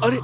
আরে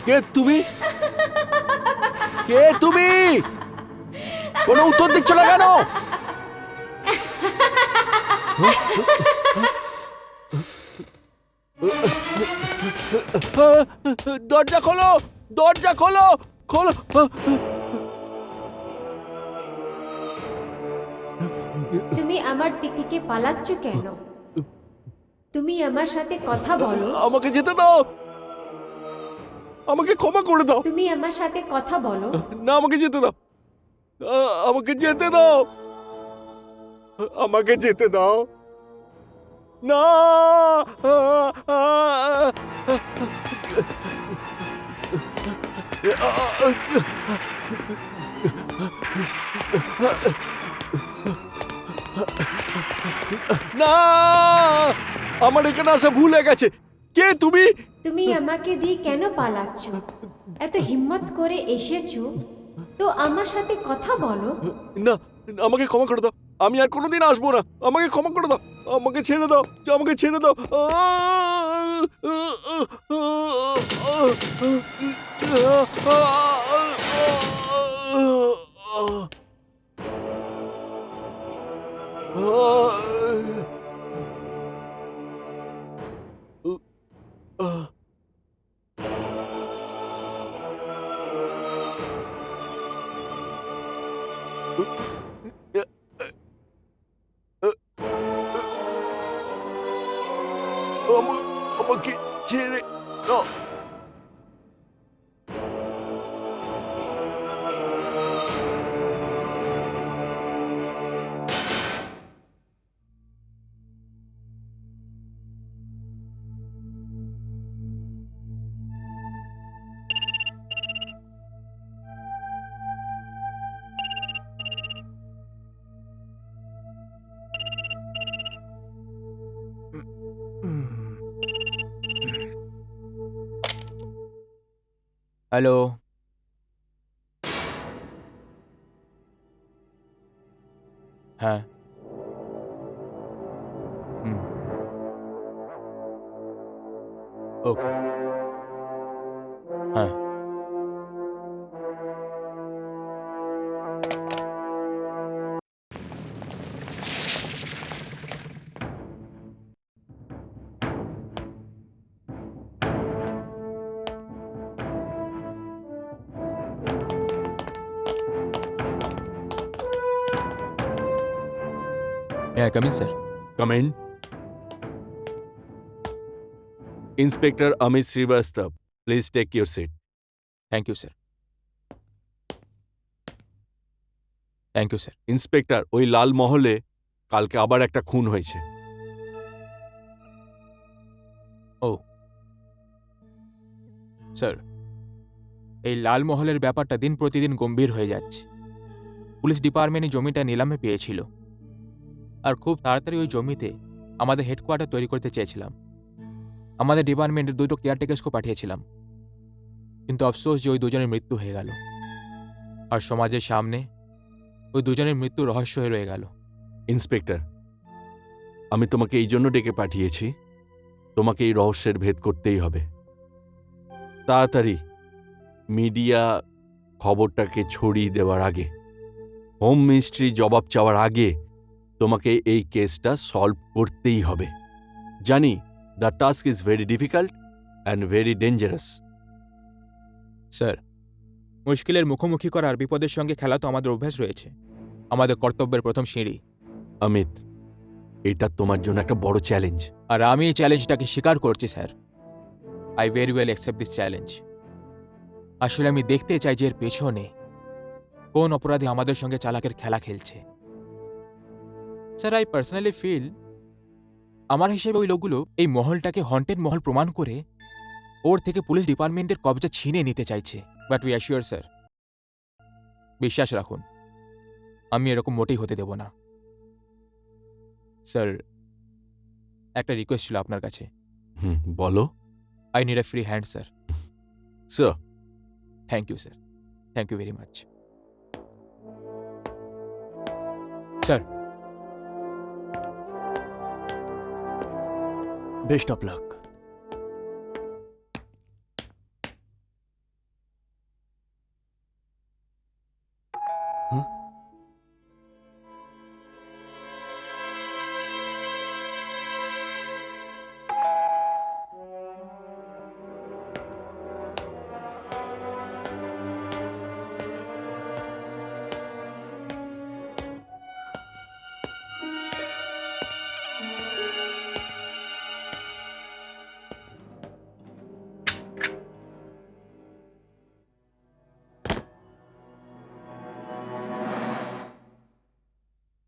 কে তুমি? কে তুমি? কোনো উত্তর দিচ্ছ না কেন? দরজা খোলো, দরজা খোলো, খোলো। তুমি আমার দিক থেকে পালাচ্ছ কেন? তুমি আমার সাথে কথা বলো। আমাকে যেতে দাও, আমাকে ক্ষমা করে দাও। তুমি আমার সাথে কথা বলো। না, আমাকে যেতে দাও, আমাকে যেতে দাও, আমাকে যেতে দাও। না, না, আমার এখানে আসা ভুল হয়ে গেছে। কে তুমি? তুমি আমাকে দিয়ে কেন পালাচ্ছ? এত হিম্মত করে এসেছো তো আমার সাথে কথা বলো। না, আমাকে ক্ষমা করে দাও, আমি আর কোনোদিন আসবো না। আমাকে ক্ষমা করে দাও, আমাকে ছেড়ে দাও, আমাকে ছেড়ে দাও। আমাকে ছেড়ে দাও। হ্যালো। হ্যাঁ। হুম। ওকে। হ্যাঁ। Yeah, come in, sir. Come in. Inspector Amit Srivastav, please take your seat. Thank you, sir. Thank you, sir. Inspector, ওই লাল মহলে কালকে আবার একটা খুন হয়েছে। ও স্যার, এই লালমহলের ব্যাপারটা দিন প্রতিদিন গম্ভীর হয়ে যাচ্ছে। পুলিশ ডিপার্টমেন্ট জমিটা নিলামে পেয়েছিল, আর খুব তাড়াতাড়ি ওই জমিতে আমাদের হেডকোয়ার্টার তৈরি করতে চেয়েছিলাম। আমাদের ডিপার্টমেন্টের দুটো কেয়ারটেকার্সকে পাঠিয়েছিলাম, কিন্তু আফসোস যে ওই দুজনের মৃত্যু হয়ে গেল। আর সমাজের সামনে ওই দুজনের মৃত্যু রহস্য হয়ে রয়ে গেল। ইন্সপেক্টর, আমি তোমাকে এই জন্য ডেকে পাঠিয়েছি, তোমাকে এই রহস্যের ভেদ করতেই হবে। তাড়াতাড়ি মিডিয়া খবরটাকে ছড়িয়ে দেওয়ার আগে, হোম মিনিস্ট্রি জবাব চাওয়ার আগে তোমাকে এই কেসটা সলভ করতেই হবে। জানি the task is very difficult and very dangerous. Sir, মুশকিলের মুখোমুখি করার বিপদের সঙ্গে খেলা তো আমাদের অভ্যাস রয়েছে, আমাদের কর্তব্যের প্রথম সিঁড়ি। অমিত, এটা তোমার জন্য একটা বড় চ্যালেঞ্জ। আর আমি এই চ্যালেঞ্জটাকে স্বীকার করছি sir. I very well accept this challenge. আসলে আমি দেখতে চাই যে এর পেছনে কোন অপরাধী আমাদের সঙ্গে চালাকের খেলা খেলছে। স্যার, আই পার্সোনালি ফিল আমার হিসেবে ওই লোকগুলো এই মহলটাকে হন্টেড মহল প্রমাণ করে ওর থেকে পুলিশ ডিপার্টমেন্টের কবজা ছিনে নিতে চাইছে। বাট উই অ্যাসিওর স্যার, বিশ্বাস রাখুন, আমি এরকম মোটেই হতে দেব না। স্যার, একটা রিকোয়েস্ট ছিল আপনার কাছে। বলো। I need a free hand sir. Sir. Thank you sir, thank you very much. Sir, best of luck.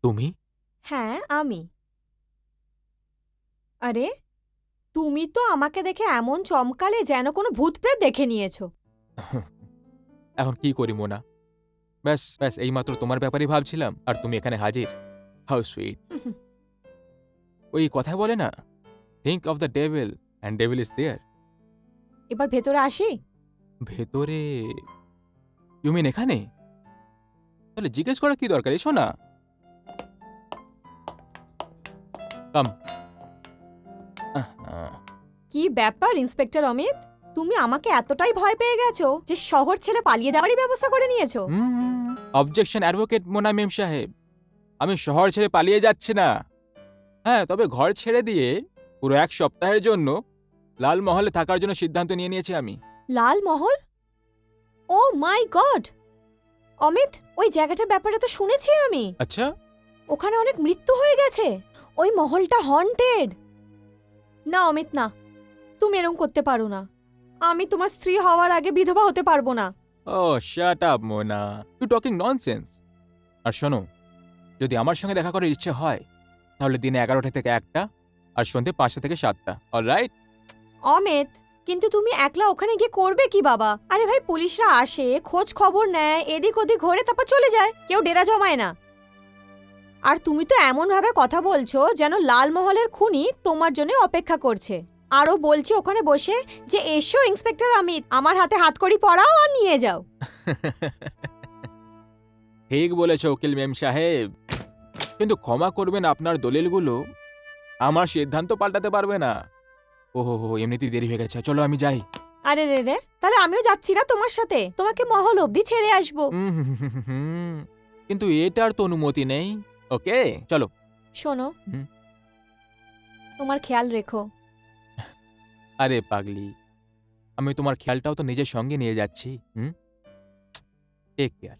তুমি? হ্যাঁ, আমি। আরে, তুমি তো আমাকে দেখে এমন চমকালে যেন কোনো ভূতপ্রেত দেখে নিয়েছো। এখন কি করি মোনা? ব্যাস ব্যাস, এইমাত্র তোমার ব্যাপারেই ভাবছিলাম আর তুমি এখানে হাজির। How sweet. ওই কথা বলে না, think of the devil and devil is there. এবার ভেতরে আসি? ভেতরে? ইউ মিন এখানে? তাহলে জিজ্ঞেস করা কি দরকার, এসো না। কাম। কি ব্যাপার ইন্সপেক্টর অমিত, তুমি আমাকে এতটাই ভয় পেয়ে গেছো যে শহর ছেড়ে পালিয়ে যাওয়ারই ব্যবস্থা করে নিয়েছো? অবজেকশন অ্যাডভোকেট মোনা মেম সাহেব, আমি শহর ছেড়ে পালিয়ে যাচ্ছি না। হ্যাঁ, তবে ঘর ছেড়ে দিয়ে পুরো 1 সপ্তাহের জন্য লালমহলে থাকার জন্য সিদ্ধান্ত নিয়ে নিয়েছি আমি। লালমহল? ও মাই গড! অমিত, ওই জায়গাটার ব্যাপারে তো শুনেছি আমি। আচ্ছা, ওখানে অনেক মৃত্যু হয়ে গেছে। ওই মহলটা হন্টেড। না অমিত, না, তুমি এরকম করতে পারো না। আমি তোমার স্ত্রী হওয়ার আগে বিধবা হতে পারবো না। Oh shut up Mona, you talking nonsense. আর শোনো, যদি আমার সঙ্গে দেখা করার ইচ্ছে হয় তাহলে দিনে 11টা থেকে 1টা আর সন্ধ্যে 5টা থেকে 7টা। অলরাইট? অমিত, কিন্তু তুমি একলা ওখানে গিয়ে করবে কি বাবা? আরে ভাই, পুলিশরা আসে, খোঁজ খবর নেয়, এদিক ওদিক ঘোরে, তারপর চলে যায়, কেউ ডেরা জমায় না। আর তুমি তো এমন ভাবে কথা বলছো যেন লালমহলের খুনি তোমার জন্য অপেক্ষা করছে। আরো বলছি ওখানে বসে যে এসো ইন্সপেক্টর অমিত, আমার হাতে হাতকড়ি পরাও আর নিয়ে যাও। ঠিক বলেছ উকিল মেম সাহেব, কিন্তু ক্ষমা করবেন, আপনার দলিলগুলো আমার সিদ্ধান্ত পাল্টাতে পারবে না। ওহো, এমনিতেই দেরি হয়ে গেছে, চলো আমি যাই। আরে রে রে, তাহলে আমিও যাচ্ছি না তোমার সাথে, তোমাকে মহল অবধি ছেড়ে আসবো। কিন্তু এটার তো অনুমতি নেই। ওকে, চলো। শোনো, তোমার খেয়াল রেখো। আরে পাগলি, আমি তোমার খেয়ালটাও তো নিজের সঙ্গে নিয়ে যাচ্ছি। Take care.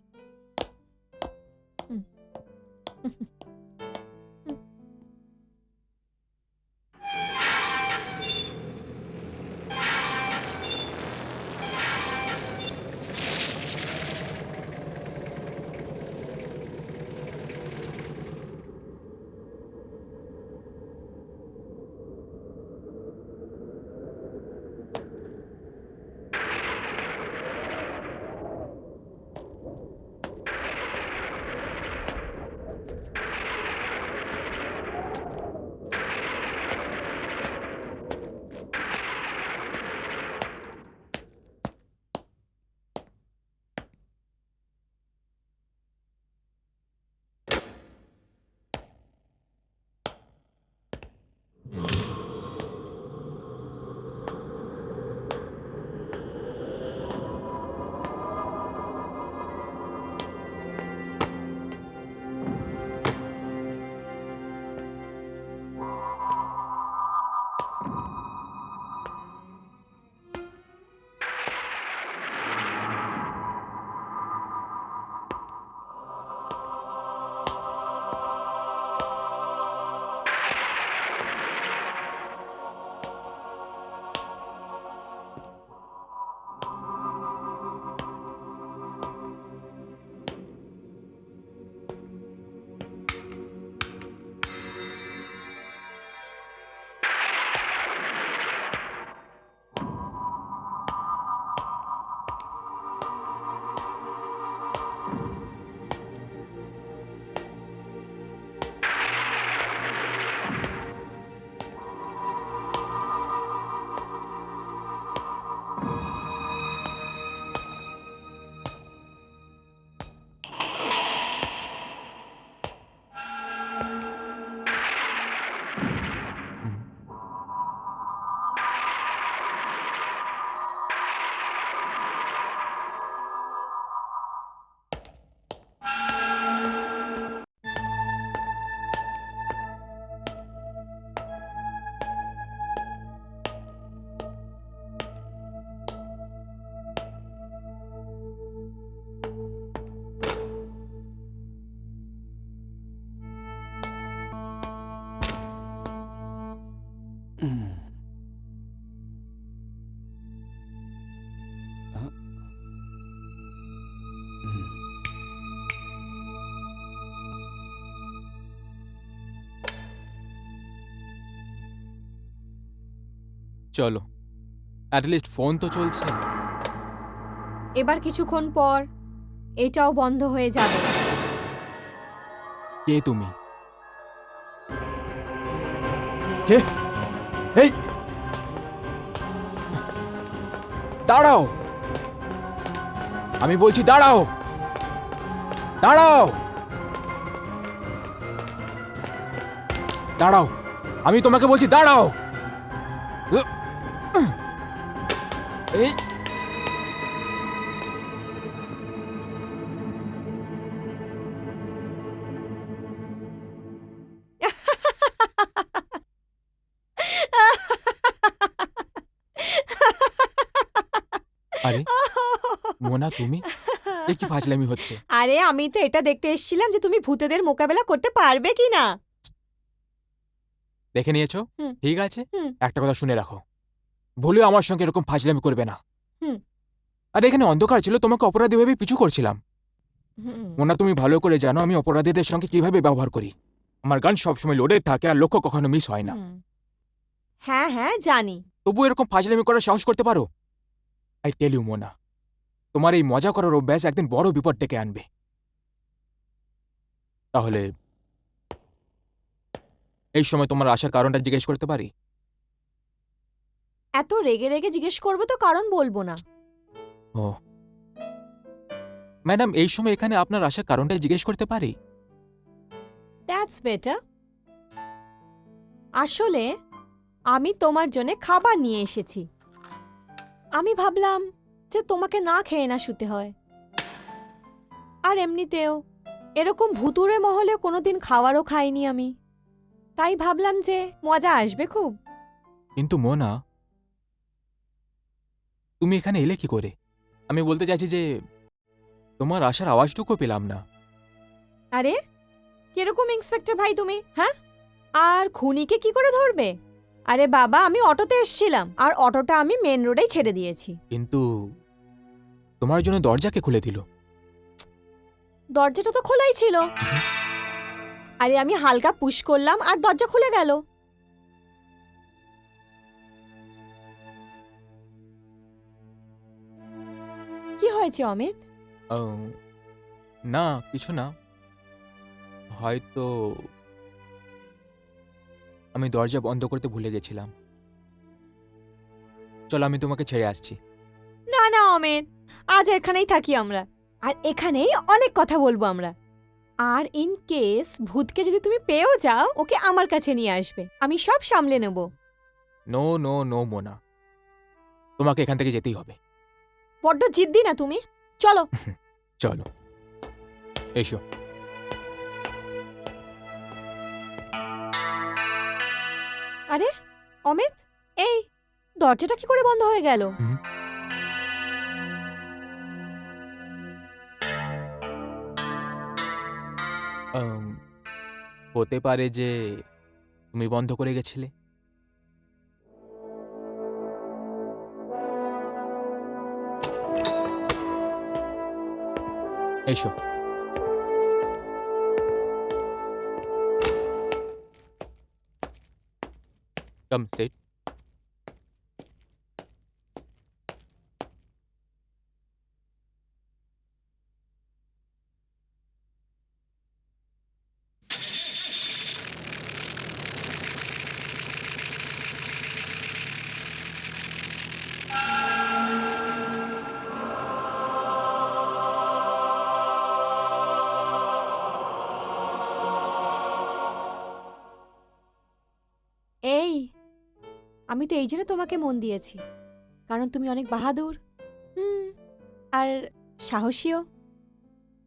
চলো, অ্যাটলিস্ট ফোন তো চলছে। এবার কিছুক্ষণ পর এটাও বন্ধ হয়ে যাবে। কে তুমি? কে? এই দাঁড়াও, আমি বলছি দাঁড়াও, দাঁড়াও, দাঁড়াও, আমি তোমাকে বলছি দাঁড়াও। এই আরে মোনা, তুমি? এ কি ফাজলামি হচ্ছে? আরে আমি তো এটা দেখতে এসেছিলাম যে তুমি ভূতেদের মোকাবেলা করতে পারবে কি না। দেখে নিয়েছো? হুম। ঠিক আছে, হুম। একটা কথা শুনে রাখো, ভুলেও আমার সঙ্গে এরকম ফাজলামি করবে না। হুম। আরে এখানে অন্ধকার ছিল, তোমাকে অপরাধী ভেবে পিছু করছিলাম। মোনা, তুমি ভালো করে জানো আমি অপরাধীদের সঙ্গে কিভাবে ব্যবহার করি। আমার গান সবসময় লোডে থাকে আর লক্ষ্য কখনো মিস হয় না। হ্যাঁ হ্যাঁ জানি। তবু এরকম ফাজলামি করার সাহস করতে পারো? আই টেল ইউ মোনা, তোমার এই মজা করার অভ্যাস একদিন বড় বিপদ ডেকে আনবে। তাহলে এই সময় তোমার আসার কারণটা জিজ্ঞেস করতে পারি? এত রেগে রেগে জিজ্ঞেস করবো তো কারণ বলবো না। ও ম্যাডাম, এই সময় এখানে আপনার আসার কারণটা জিজ্ঞেস করতে পারি? That's better. আসলে আমি তোমার জন্য খাবার নিয়ে এসেছি। আমি ভাবলাম যে তোমাকে না খেয়ে না শুতে হয়। আর এমনিতেও এরকম ভুতুড়ে মহলে কোনোদিন খাবারও খাইনি আমি, তাই ভাবলাম যে মজা আসবে খুব। কিন্তু মোনা, তুমি এখানে এলে কি করে? আমি বলতে চাইছি যে তোমার আসার আওয়াজটুকু পেলাম না। আরে কিরকম ইন্সপেক্টর ভাই তুমি, হ্যাঁ? আর খুনিকে কি করে ধরবে? আরে বাবা, আমি অটোতে এসেছিলাম আর অটোটা আমি মেন রোডেই ছেড়ে দিয়েছি। কিন্তু তোমার জন্য দরজাকে খুলে দিল। দরজাটা তো খোলাই ছিল। আরে আমি হালকা পুশ করলাম আর দরজা খুলে গেল। কি হয়েছে অমিত? না, কিছু না। হয়তো আমি দরজা বন্ধ করতে ভুলে গেছিলাম। চলো, আমি তোমাকে ছেড়ে আসছি। না না অমিত, আজ এখানেই থাকি আমরা, আর এখানেই অনেক কথা বলবো আমরা। আর ইন কেস ভূতকে যদি তুমি পেয়েও যাও, ওকে আমার কাছে নিয়ে আসবে, আমি সব সামলে নেব। নো নো নো মোনা, তোমাকে এখান থেকে যেতেই হবে। বড্ড জিদ্দি না তুমি? চলো। চলো, এসো। আরে অমিত, এই দরজাটা কি করে বন্ধ হয়ে গেল? হতে পারে যে তুমি বন্ধ করে গেছিলে। এসো। কাম সিট। এই আমি তো এই জন্য তোমাকে মন দিয়েছি, কারণ তুমি অনেক বাহাদুর, আর সাহসীও,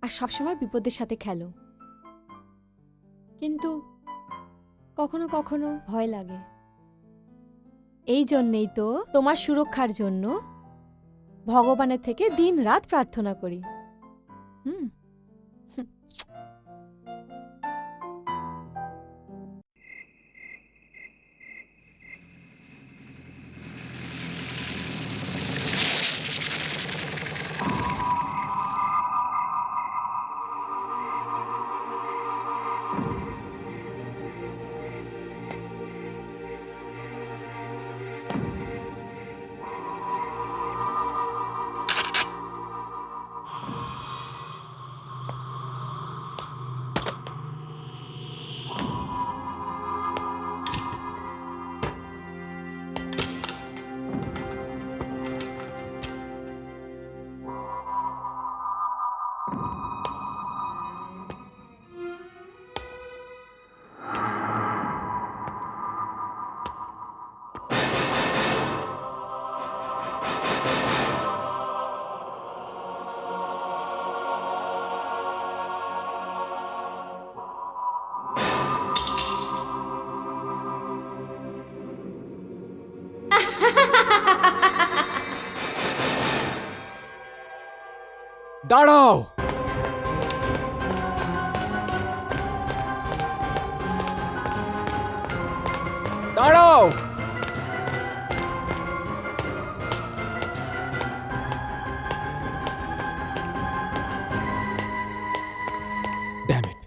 আর সবসময় বিপদের সাথে খেলো। কিন্তু কখনো কখনো ভয় লাগে। এই জন্যেই তো তোমার সুরক্ষার জন্য ভগবানের থেকে দিন রাত প্রার্থনা করি। হুম। দাঁড়াও! দাঁড়াও! Damn it.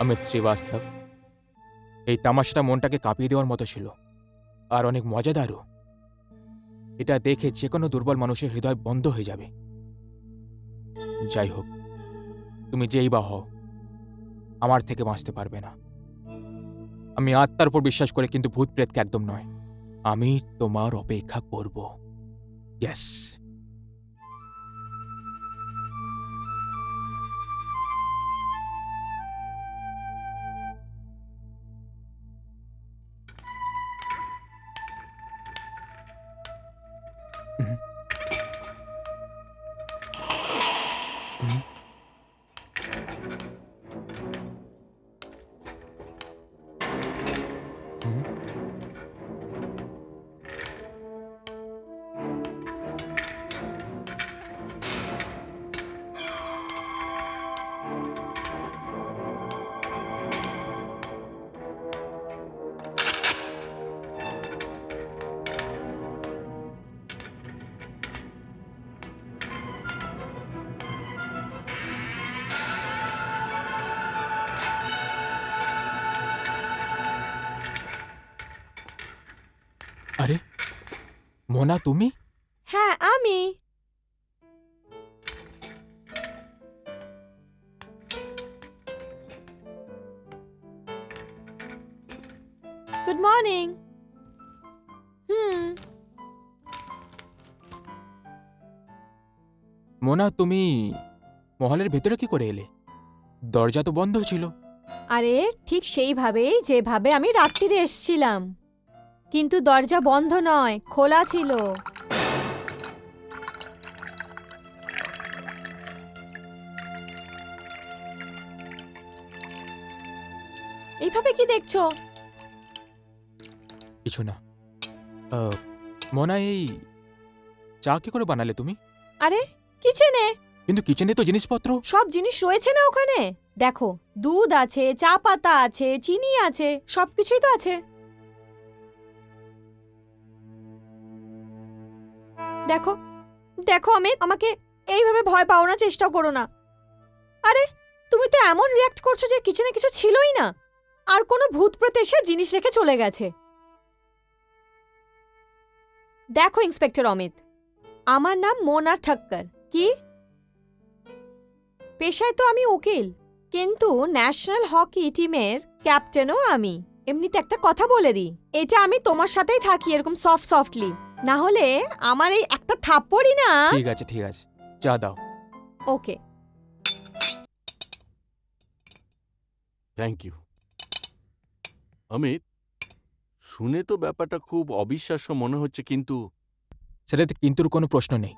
অমিত শ্রীবাস্তব, এই তামাশাটা মনটাকে কাঁপিয়ে দেওয়ার মতো ছিল, আর অনেক মজাদারও। এটা দেখে যে কোনো দুর্বল মানুষের হৃদয় বন্ধ হয়ে যাবে। যাই হোক, তুমি যেই বা হও, আমার থেকে বাঁচতে পারবে না। আমি আত্মার উপর বিশ্বাস করে, কিন্তু ভূত প্রেতকে একদম নয়। আমি তোমার অপেক্ষা করব। ইয়েস। আরে মোনা, তুমি? হ্যাঁ, আমি। Good morning. মোনা, তুমি মহলের ভেতরে কি করে এলে? দরজা তো বন্ধ ছিল। আরে ঠিক সেইভাবেই যেভাবে আমি রাত্রিরে এসছিলাম, কিন্তু দরজা বন্ধ নয়, খোলা ছিল। এইভাবে কি দেখছো? কিছু না। মোনা, এই চা কি করে বানালে তুমি? আরে কিচেনে। কিন্তু কিচেনে তো জিনিসপত্র। সব জিনিস রয়েছে না ওখানে? দেখো, দুধ আছে, চা পাতা আছে, চিনি আছে, সবকিছুই তো আছে। দেখো দেখো অমিত, আমাকে এইভাবে ভয় পাওয়ানোর চেষ্টা করো না। আরে তুমি তো এমন রিয়াক্ট করছো যে কিচেনে কিছু ছিলই না, আর কোনো ভূত প্রেত এসে জিনিস রেখে চলে গেছে। দেখো ইন্সপেক্টর অমিত, আমার নাম মোনা ঠক্কর। কি? পেশায় তো আমি উকিল, কিন্তু ন্যাশনাল হকি টিমের ক্যাপ্টেনও আমি। এমনিতে একটা কথা বলে দিই, এটা আমি তোমার সাথেই থাকি এরকম সফটলি, না হলে আমার এই একটা থাপ্পড়ই না। ঠিক আছে, ঠিক আছে, চা দাও। ওকে। Thank you. অমিত, শুনে তো ব্যাপারটা খুব অবিশ্বাস্য মনে হচ্ছে, কিন্তু সেটাতে কিন্তুর কোনো প্রশ্ন নেই।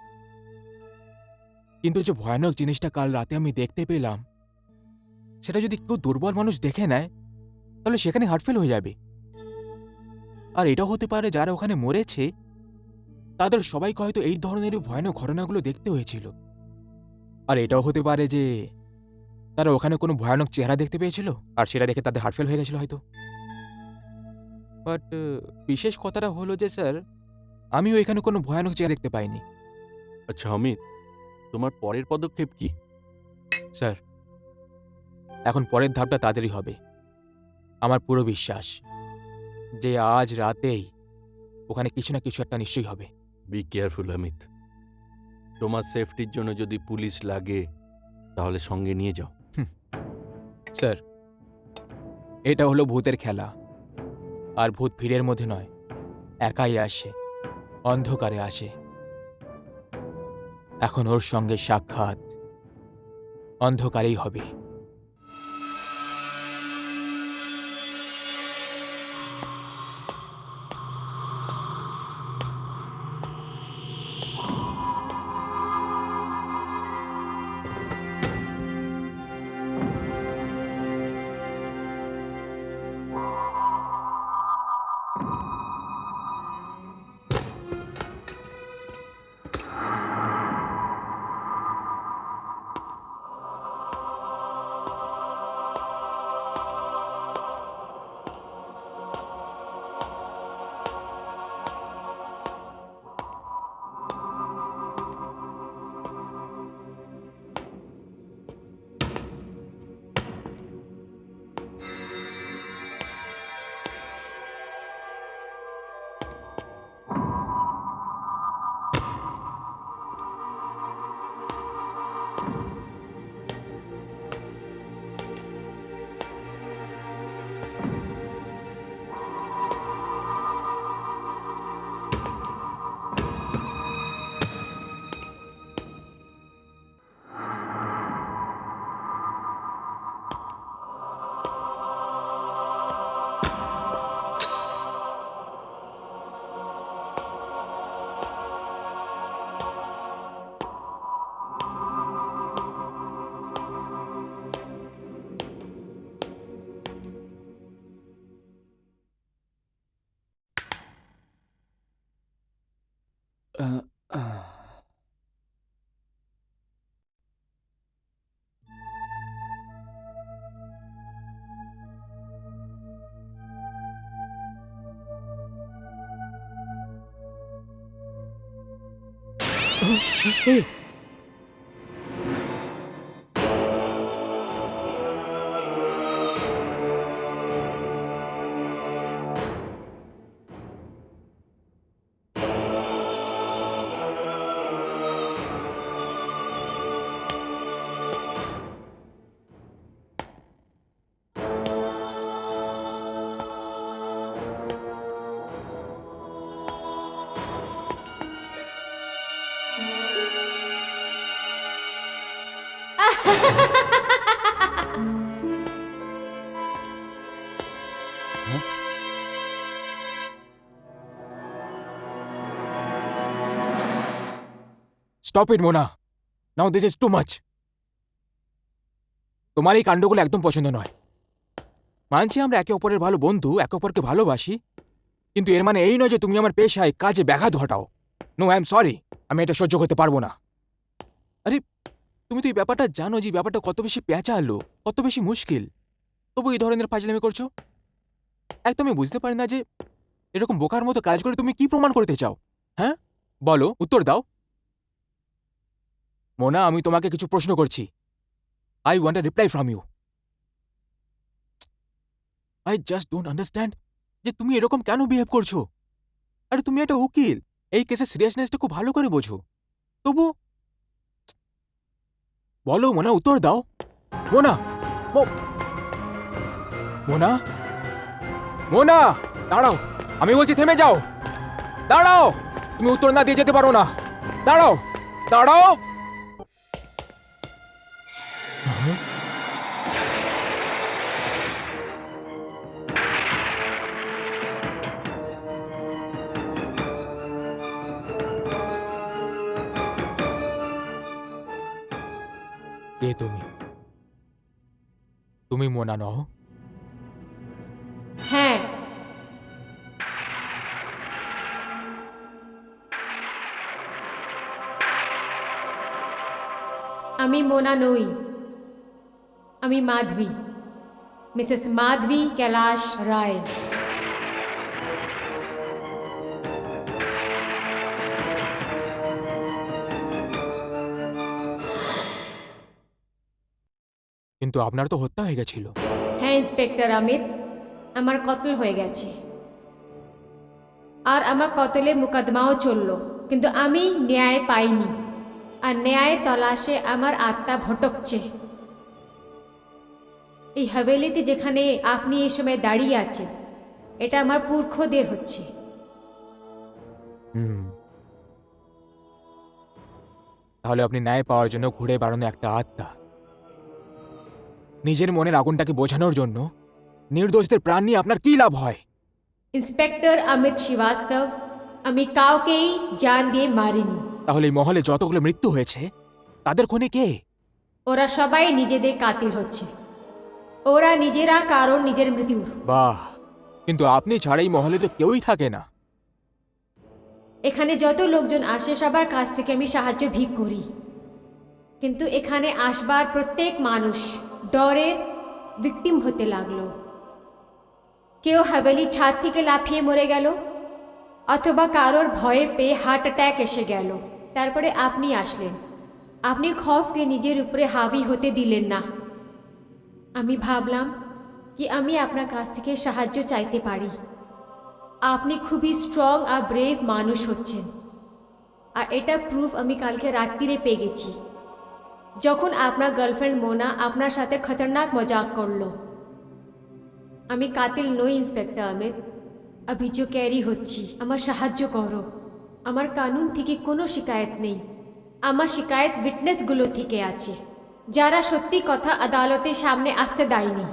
কিন্তু যে ভয়ানক জিনিসটা কাল রাতে আমি দেখতে পেলাম, সেটা যদি কেউ দুর্বল মানুষ দেখে নেয়, তাহলে সেখানে হার্টফেল হয়ে যাবে। আর এটাও হতে পারে যারা ওখানে মরেছে তাদের সবাইকে হয়তো এই ধরনেরই ভয়ানক ঘটনাগুলো দেখতে হয়েছিল। আর এটাও হতে পারে যে তারা ওখানে কোনো ভয়ানক চেহারা দেখতে পেয়েছিল, আর সেটা দেখে তাদের হার্টফেল হয়ে গেছিল হয়তো। বাট বিশেষ কথাটা হলো যে স্যার, আমিও এখানে কোনো ভয়ানক চেহারা দেখতে পাইনি। আচ্ছা অমিত, তোমার পরের পদক্ষেপ কি? স্যার, এখন পরের ধাপটা তাদেরই হবে। আমার পুরো বিশ্বাস যে আজ রাতেই ওখানে কিছু না কিছু একটা নিশ্চয়ই হবে। Be careful Amit. তোমার সেফটির জন্য যদি পুলিশ লাগে তাহলে সঙ্গে নিয়ে যাও। স্যার, এটা হলো ভূতের খেলা, আর ভূত ভিড়ের মধ্যে নয়, একাই আসে, অন্ধকারে আসে। এখন ওর সঙ্গে সাক্ষাৎ অন্ধকারেই হবে। এই, stop it Mona, now this is too much. তোমার এই কাণ্ডগুলো একদম পছন্দ নয়। মানছি আমরা একে অপরের ভালো বন্ধু, একে অপরকে ভালোবাসি, কিন্তু এর মানে এই নয় যে তুমি আমার পেশায় কাজে ব্যাঘাত ঘটাও। নো, আই এম সরি, আমি এটা সহ্য করতে পারবো না। আরে তুমি তো এই ব্যাপারটা জানো যে ব্যাপারটা কত বেশি পেঁচালো, কত বেশি মুশকিল, তবু এই ধরনের ফাজলামি করছো। একদমই বুঝতে পারি না যে এরকম বোকার মতো কাজ করে তুমি কি প্রমাণ করতে চাও। হ্যাঁ বলো, উত্তর দাও। মোনা, আমি তোমাকে কিছু প্রশ্ন করছি। I want a reply from you. I just don't understand যে তুমি এরকম কেন বিহেভ করছো। আরে তুমি একটা উকিল, এই কেসের সিরিয়াসনেসটা খুব ভালো করে বোঝো, তবু বলো মোনা, উত্তর দাও। মোনা, মোনা, মোনা, দাঁড়াও, আমি বলছি থেমে যাও। দাঁড়াও, তুমি উত্তর না দিয়ে যেতে পারো না। দাঁড়াও, দাঁড়াও। কে তুমি? তুমি মোনা নও? হ্যাঁ, আমি মোনা নই, আমি মাধবী, মিসেস মাধবী कैलाश রায়। কিন্তু আপনার তো হত্যা হয়ে গেছিল। হ্যাঁ ইন্সপেক্টর অমিত, আমার কতল হয়ে গেছে আর আমার কতলে মুকদ্দমাও চলল, কিন্তু আমি ন্যায় পাইনি আর ন্যায় তলাশে আমার আত্মা ভটকছে। এই হাভেলিতে যেখানে আপনি এই সময় দাঁড়িয়ে আছেন, এটা আমার পুরখদের হচ্ছে। তাহলে আপনি ন্যায় পাওয়ার জন্য ঘুরে বেড়ানো একটা আত্মা, নিজের মনের আগুনটাকে বোঝানোর জন্য নির্দোষদের প্রাণ নিয়ে আপনার কি লাভ হয়? ইন্সপেক্টর অমিত শ্রীবাস্তব, আমি কাউকেই জান দিয়ে মারিনি। তাহলে এই মহলে যতগুলো মৃত্যু হয়েছে তাদের খুনি কে? ওরা সবাই নিজেদের কাতিল হচ্ছে, ওরা নিজেরা কারণ নিজের মৃত্যুর। বাহ, কিন্তু আপনি ছাড়া এই মহলে তো কেউই থাকে না। এখানে যত লোকজন আসে সবার কাছ থেকে আমি সাহায্য ভিক করি, কিন্তু এখানে আসবার প্রত্যেক মানুষ ডরের ভিকটিম হতে লাগলো। কেউ হাভেলি ছাদ থেকে লাফিয়ে মরে গেল, অথবা কারোর ভয়ে পেয়ে হার্ট অ্যাটাক এসে গেল। তারপরে আপনি আসলেন, আপনি খৌফকে নিজের উপরে হাবি হতে দিলেন না। আমি ভাবলাম কি আমি আপনার কাছ থেকে সাহায্য চাইতে পারি। আপনি খুবই স্ট্রং আর ব্রেভ মানুষ হচ্ছেন, আর এটা প্রুফ আমি কালকে রাত্রিরে পেয়ে গেছি, যখন আপনার গার্লফ্রেন্ড মোনা আপনার সাথে খতরনাক মজাক করলো। আমি কাতিল নই ইন্সপেক্টর অমিত, অভিযোগ ক্যারি হচ্ছি, আমার সাহায্য করো। আমার কানুন থেকে কোনো শিকায়ত নেই, আমার শিকায়ত উইটনেসগুলো থেকে আছে, যারা সত্যি কথা আদালতের সামনে আসতে দেয়নি।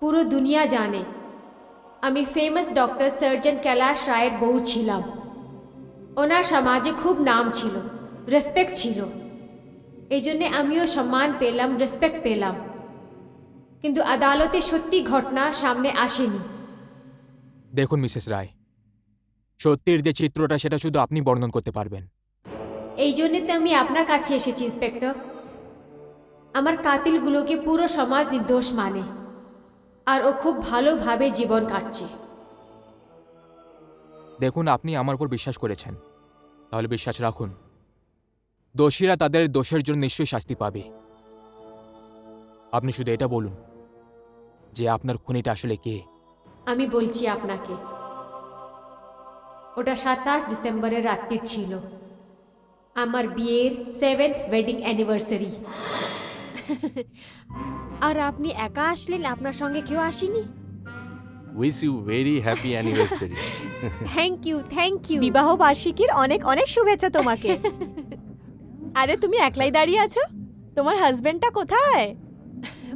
পুরো দুনিয়া জানে আমি ফেমাস ডক্টর সার্জন कैलाश রায়ের বউ ছিলাম। ওনার সমাজে খুব নাম ছিল, রেসপেক্ট ছিল, এই জন্যে আমিও সম্মান পেলাম, রেসপেক্ট পেলাম, কিন্তু আদালতে সত্যি ঘটনা সামনে আসেনি। দেখুন মিসেস রায়, সত্যির যে চিত্রটা সেটা শুধু আপনি বর্ণন করতে পারবেন। এই জন্যে তো আমি আপনার কাছে এসেছি ইন্সপেক্টর। আমার কাতিলগুলোকে পুরো সমাজ নির্দোষ মানে, আর ও খুব ভালোভাবে জীবন কাটছে। দেখুন, আপনি আমার উপর বিশ্বাস করেছেন, তাহলে বিশ্বাস রাখুন, দোষীরা তাদের দোষের জন্য নিশ্চয়ই শাস্তি পাবে। আপনি শুধু এটা বলুন যে আপনার খুনিটা আসলে কে। আমি বলছি আপনাকে, ওটা 27 ডিসেম্বরের রাত্রির ছিল, আমার বিয়ের 7th ওয়েডিং অ্যানিভার্সারি। আর আপনি একা আসলেন, আপনার সঙ্গে কেউ আসেনি? Wish you very happy anniversary. Thank you, thank you. বিবাহ বার্ষিকীর অনেক অনেক শুভেচ্ছা তোমাকে। আরে তুমি একলাই দাঁড়িয়ে আছো, তোমার হাজবেন্ডটা কোথায়?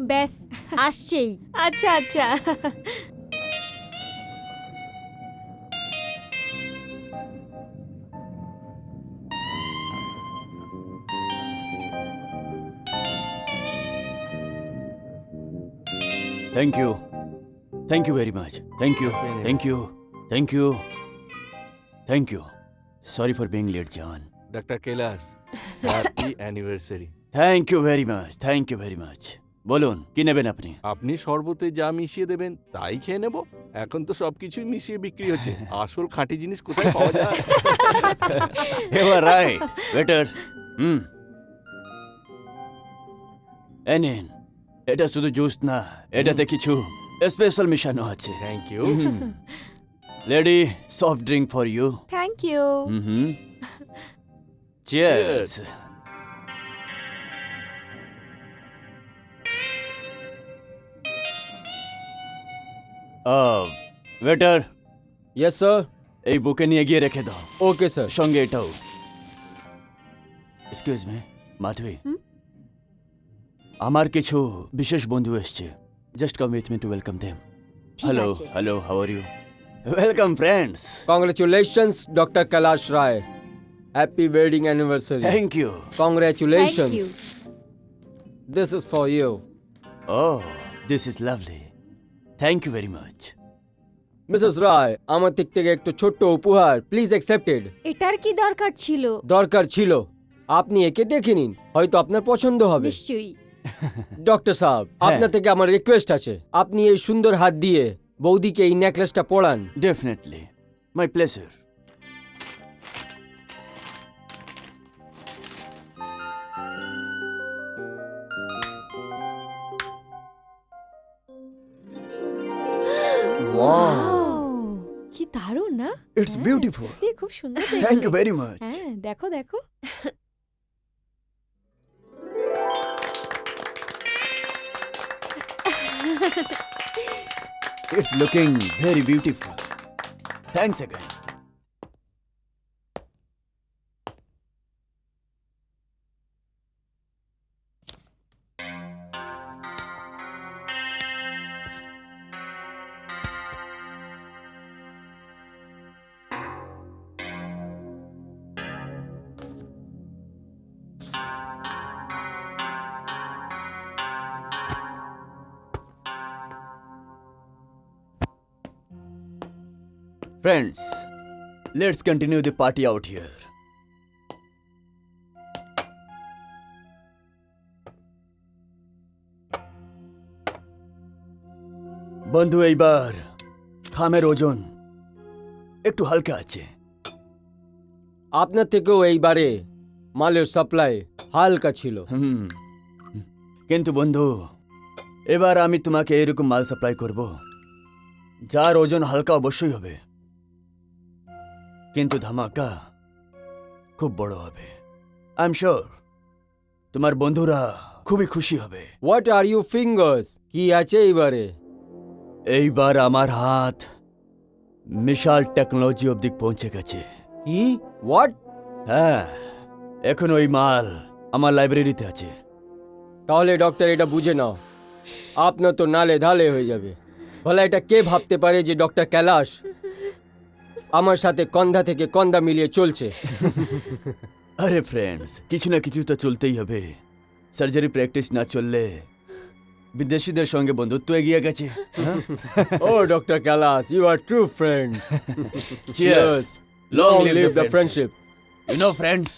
ব্যাস আসছেই। আচ্ছা আচ্ছা। Thank you, thank you very much, thank you, Very nice. Thank you, thank you, thank you. Sorry for being late জান। Doctor Kailash, happy anniversary. Thank you very much, thank you very much. বলুন কি নেবেন আপনি? আপনি শরবতে যা মিশিয়ে দেবেন তাই খেয়ে নেব। এখন তো সবকিছুই মিশিয়ে বিক্রি হচ্ছে, আসল খাঁটি জিনিস কোথায় পাওয়া যায়? You are right, waiter. এই নিন, এটা শুধু জুস না, এটাতে কিছু স্পেশাল মিশানো আছে। Thank you. Lady, soft drink for you. Thank you. Cheers. Waiter, yes sir. এই বুকে নিয়ে গিয়ে রেখে দাও। Okay sir. সঙ্গে এটাও। এক্সকিউজ মি, মাধবী, আমার কিছু বিশেষ বন্ধু এসছে। Just come with me to welcome them. ঠিক হ্যালো, আছে। Hello, how are you? Welcome friends. Congratulations, Dr. Kailash Rai. Happy wedding anniversary. Thank you. Congratulations. Thank you. This is for you. ও, this is lovely. Thank you very much. Mrs. Rai, আমার দিক থেকে একটু ছোট্ট উপহার, please accepted. এটার কি দরকার ছিল? দরকার ছিল, আপনি একে দেখে নিন, হয়তো আপনার পছন্দ হবে। নিশ্চয়ই। ডক্টর সাহেব, আপনার থেকে আমার রিকোয়েস্ট আছে, আপনি এই সুন্দর হাত দিয়ে বৌদিকে এই নেকলেসটা পরান। Definitely, my pleasure. কি দারুণ না? It's beautiful. দিয়ে খুব সুন্দর দেখতে। Thank you very much. হ্যাঁ, দেখো দেখো। It's looking very beautiful. Thanks again. Friends, let's continue the party out here. বন্ধু, এইবার খামের ওজন একটু হালকা আছে। আপনার থেকেও এইবারে মালের সাপ্লাই হালকা ছিল। কিন্তু বন্ধু, এবার আমি তোমাকে এরকম মাল সাপ্লাই করব যার ওজন হালকা অবশ্যই হবে, কিন্তু ধামাকা খুব বড় হবে। আই এম শিওর তোমার বন্ধুরা খুবই খুশি হবে। হোয়াট আর ইউ ফিঙ্গার্স, কি আছে এইবারে? এইবার আমার হাত মিশাল টেকনোলজি অবধি পৌঁছে গেছে। কি? হোয়াট? হ্যাঁ, এখন ওই মাল আমার লাইব্রেরিতে আছে। তাহলে ডক্টর এটা বুঝে নাও, আপনার তো নালে ধালে হয়ে যাবে। ভলা এটা কে ভাবতে পারে যে ডক্টর কৈলাস আমার সাথে কন্ধা থেকে কন্ধা মিলিয়ে চলছে? আরে ফ্রেন্ডস, কিছু না কিছু তো চলতেই হবে। সার্জারি প্র্যাকটিস না চললে বিদেশিদের সঙ্গে বন্ধুত্ব এগিয়ে গেছে। হ্যাঁ? Oh, Dr. Kailash, you are true friends. Cheers. Long live the friendship. You know, friends.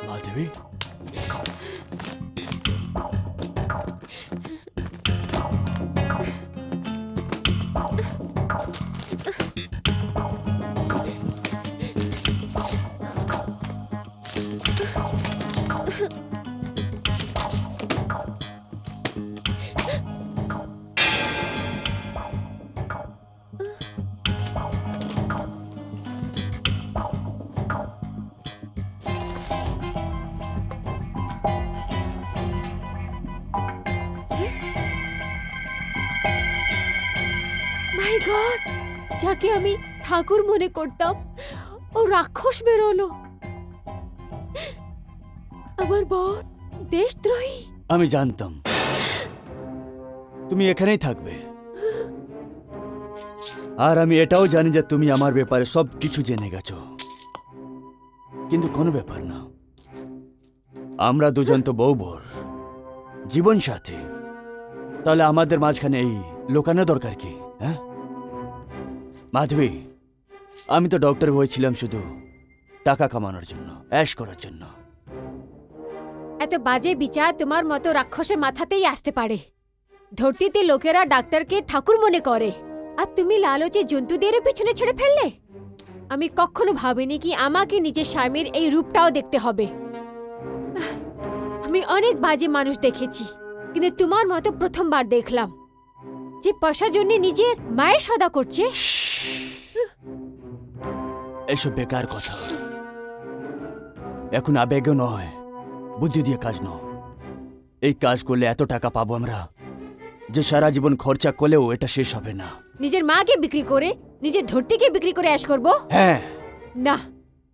Madhabi, my god, যাকে আমি ঠাকুর মনে করতাম ও রাক্ষস বেরোলো। আমার বর দেশদ্রোহী। আমি জানতাম তুমি এখানেই থাকবে, আর আমি এটাও জানি যে তুমি আমার ব্যাপারে সব কিছু জেনে গেছো। কিন্তু কোনো ব্যাপার না, আমরা দুজন তো বউ বর, জীবন সাথী। তাহলে আমাদের মাঝখানে এই লোকানো দরকার কি? হ্যাঁ মাধবী, আমি তো ডক্টর হয়েছিলাম শুধু টাকা কামানোর জন্য, অ্যাশ করার জন্য। এত বাজে বিচার তোমার মতো রাক্ষসের মাথাতেই আসতে পারে। ধরতিতে লোকেরা ডাক্তারকে ঠাকুর মনে করে, আর তুমি লালচে জন্তুদের পেছনে ছেড়ে ফেললে। আমি কখনো ভাবিনি কি আমাকে নিজের স্বামীর এই রূপটাও দেখতে হবে। আমি অনেক বাজে মানুষ দেখেছি, কিন্তু তোমার মতো প্রথমবার দেখলাম যে পয়সার জন্য নিজের মায়ের সদা করছে। এসব বেকার কথা। এখন আবেগও নয়, বুদ্ধি দিয়ে কাজ নয়। এই কাজ করলে এত টাকা পাবো আমরা যে সারা জীবন খরচা করলেও এটা শেষ হবে না। নিজের মাকে বিক্রি করে, নিজের ধরতিকে বিক্রি করে অ্যাশ করবো? হ্যাঁ, না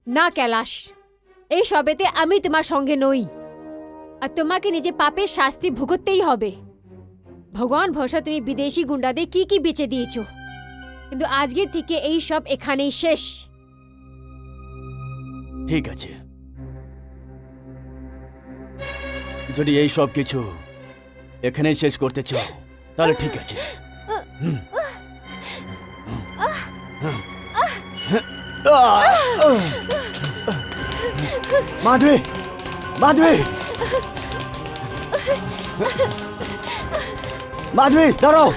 না কৈলাস, এই সবেতে আমি তোমার সঙ্গে নই। আর তোমাকে নিজের পাপের শাস্তি ভুগতেই হবে। ভগবান ভরসা তুমি বিদেশি গুন্ডাদের কি কি বেচে দিয়েছো, কিন্তু আজকে থেকে এই সব এখানেই শেষ। ঠিক আছে, যদি এই সব কিছু এখানেই শেষ করতে চাও তাহলে ঠিক আছে। মাধবী, মাধবী, মাধবী দাঁড়াও।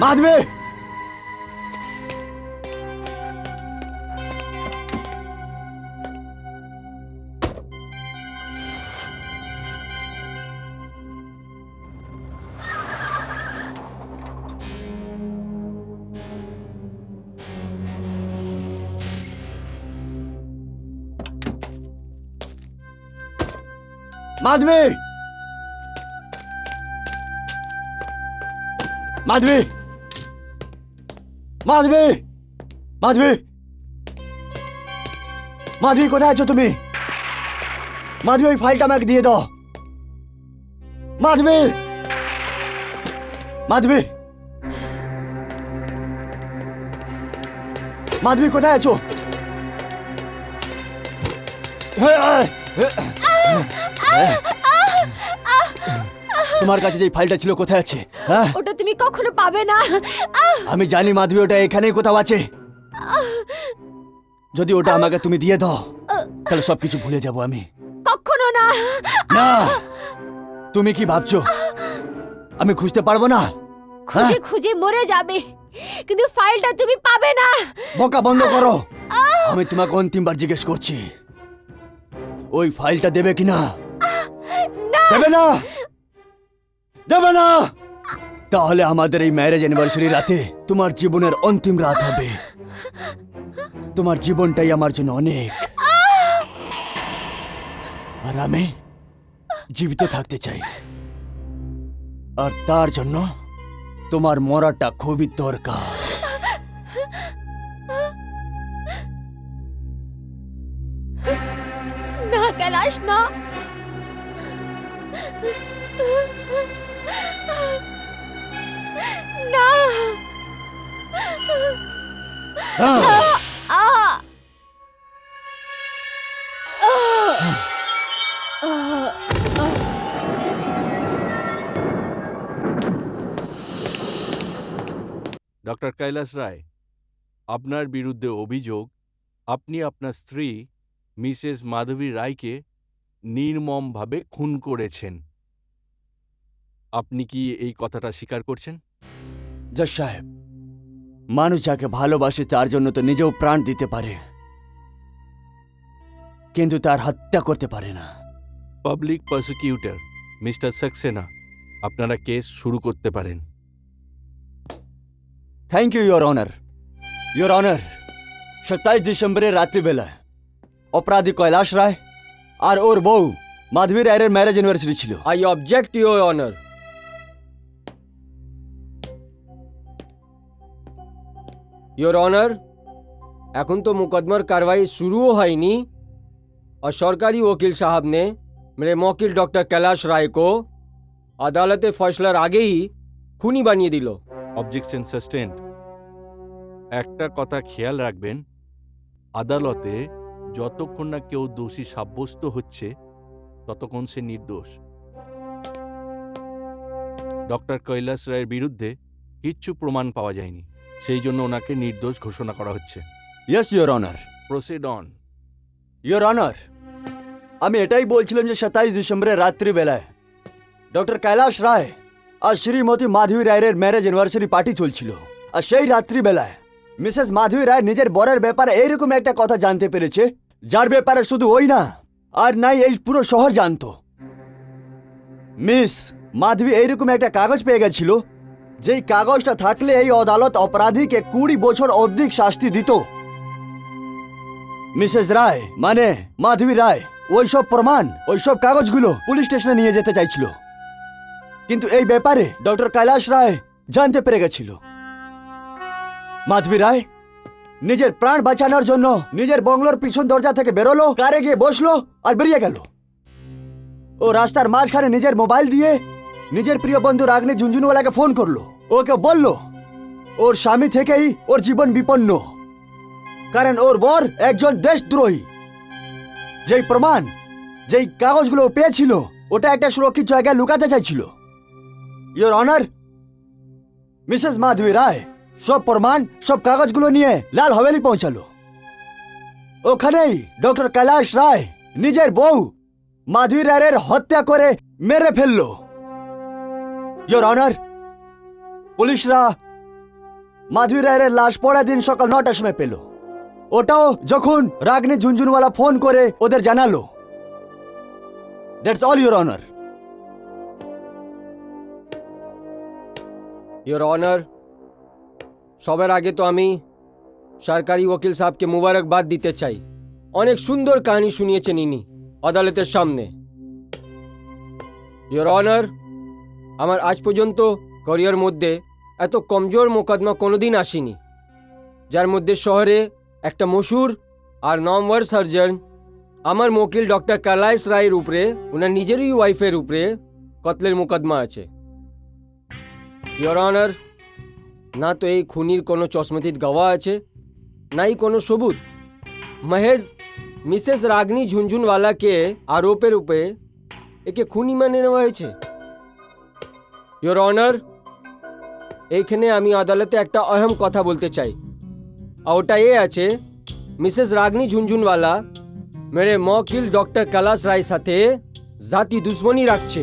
মাধবী, মাধবী, মাধবী, মাধবী, মাধবী, মাধবী কোথায় আছো তুমি? মাধবী, ওই ফাইলটা আমাকে দিয়ে দাও। মাধবী, মাধবী, মাধবী কোথায় আছো? তোমার কাছে যে ফাইলটা ছিল কোথায় আছে? হ্যাঁ, ওটা তুমি কখনো পাবে না। আমি জানি মাধবী ওটা এখানেই কোথাও আছে। যদি ওটা আমাকে তুমি দিয়ে দাও তাহলে সবকিছু ভুলে যাব আমি। কখনো না। না, তুমি কি ভাবছো আমি খুঁজতে পারবো না? খুঁজে খুঁজে মরে যাবে, কিন্তু ফাইলটা তুমি পাবে না। বকা বন্ধ করো। আমি তোমাকে অন্তিমবার জিজ্ঞেস করছি, ওই ফাইলটা দেবে কিনা? দেবে না? দেবে না? তাহলে আমাদের এই ম্যারেজ অ্যানিভার্সারি রাতে তোমার জীবনের অন্তিম রাত হবে। তোমার জীবনটাই আমার জন্য অনেক, আর আমি জীবিত থাকতে চাই। আর তার জন্য তোমার মরাটা খুবই দরকার। না কৈলাশ, না। না। হ্যাঁ, ডক্টর কৈলাস রায়, আপনার বিরুদ্ধে অভিযোগ আপনি আপনার স্ত্রী মিসেস মাধবী রায়কে নির্মমভাবে খুন করেছেন। আপনি কি এই কথাটা স্বীকার করছেন? জজ সাহেব, মানুষ যাকে ভালোবাসে তার জন্য তো নিজেও প্রাণ দিতে পারে, কিন্তু তার হত্যা করতে পারে না। পাবলিক প্রসিকিউটর মিস্টার সাক্সেনা, আপনারা কেস শুরু করতে পারেন। Thank you your honour. Your honour, 27 ডিসেম্বরের রাত্রিবেলা অপরাধী কৈলাস রায় আর ওর বউ মাধবী রায়ের ম্যারেজ অ্যানিভার্সারি ছিল। I object your honour. Your honour, এখন তো मुकदमर कार्रवाई शुरू হয়নি और सरकारी वकील साहब ने मेरे मौकिल डॉक्टर कैलाश राय को अदालते फैसलार आगे ही খুনি বানিয়ে দিল। Objection sustained. একটা কথা খেয়াল রাখবেন, আদালতে যতক্ষণ না কেউ দোষী সাব্যস্ত হচ্ছে ততক্ষণ সে নির্দোষ। ডক্টর কৈলাস রায়ের বিরুদ্ধে কিচ্ছু প্রমাণ পাওয়া যায়নি, সেই জন্য ওনাকে নির্দোষ ঘোষণা করা হচ্ছে। Yes your honour. Proceed on. Your honour, আমি এটাই বলছিলাম যে 27 ডিসেম্বরের রাত্রিবেলায় ডক্টর কৈলাস রায় আর শ্রীমতী মাধবী রায়ের ম্যারেজ অ্যানিভার্সারি পার্টি চলছিল, আর সেই রাত্রিবেলায় মিসেস মাধবী রায় নিজের বরের ব্যাপারে এইরকম একটা কথা জানতে পেরেছে যার ব্যাপারে শুধু ওই না আর নাই এই পুরো শহর জানতো। মিস মাধবী এইরকম একটা কাগজ পেয়ে গেছিল, যেই কাগজটা থাকলে এই আদালত অপরাধীকে 20 বছর অবধি শাস্তি দিত। মিসেস রায় মানে মাধবী রায় ওইসব প্রমাণ, ওইসব কাগজগুলো পুলিশ স্টেশনে নিয়ে যেতে চাইছিল, কিন্তু এই ব্যাপারে ডক্টর কৈলাস রায় জানতে পেরে গেছিল। মাধবী রায় নিজের প্রাণ বাঁচানোর জন্য নিজের বংলোর পিছন দরজা থেকে বেরোলো, কারে গিয়ে বসলো আর বেরিয়ে গেল। ও রাস্তার মাঝখানে নিজের মোবাইল দিয়ে নিজের প্রিয় বন্ধু রাগনি ঝুনঝুনওয়ালাকে ফোন করলো। ওকে বলল ওর স্বামী থেকেই ওর জীবন বিপন্ন, কারণ ওর বর একজন দেশদ্রোহী। যেই প্রমাণ, যেই কাগজগুলো পেয়েছিল ওটা একটা সুরক্ষিত জায়গায় লুকাতে চাইছিল। ইয়োর অনার, মিসেস মাধবী রায় সব প্রমাণ, সব কাগজগুলো নিয়ে লাল হাভেলি পৌঁছালো। ওখানেই ডক্টর কৈলাস রায় নিজের বউ মাধবী রায়ের হত্যা করে মেরে ফেললো। ইয়োর অনার, পুলিশরা মাধবী রায়ের লাশ পরের দিন সকাল 9টার সময় পেল। ওটাও যখন রাগনি ঝুনঝুনওয়ালা ফোন করে ওদের জানালো। That's all your honour. Your honour, সবার আগে তো আমি সরকারি ওকিল সাহেবকে মুবারকবাদ দিতে চাই। অনেক সুন্দর কাহিনী শুনিয়েছেন ইনি আদালতের সামনে। ইয়োর অনার, আমার আজ পর্যন্ত ক্যারিয়ার মধ্যে এত কমজোর মোকদ্দমা কোনোদিন আসেনি, যার মধ্যে শহরে একটা মশহুর আর নামওয়ার সার্জন আমার মকিল ডক্টর কৈলাস রায়ের উপরে, ওনার নিজেরই ওয়াইফের উপরে কতলের মোকদ্দমা আছে। ইয়োর অনার, না তো এই খুনির কোনো চশমতিত গওয়া আছে, নাই কোনো সবুত। মহেজ মিসেস রাগনি ঝুনঝুনওয়ালাকে আরোপের উপরে একে খুনি মানে নেওয়া হয়েছে। ইয়োর অনার, এইখানে আমি আদালতে একটা অহম কথা বলতে চাই, আর ওটা এ আছে, মিসেস রাগনি ঝুনঝুনওয়ালা মেরে মকিল ডক্টর কৈলাস রায় সাথে জাতি দুশ্মনী রাখছে।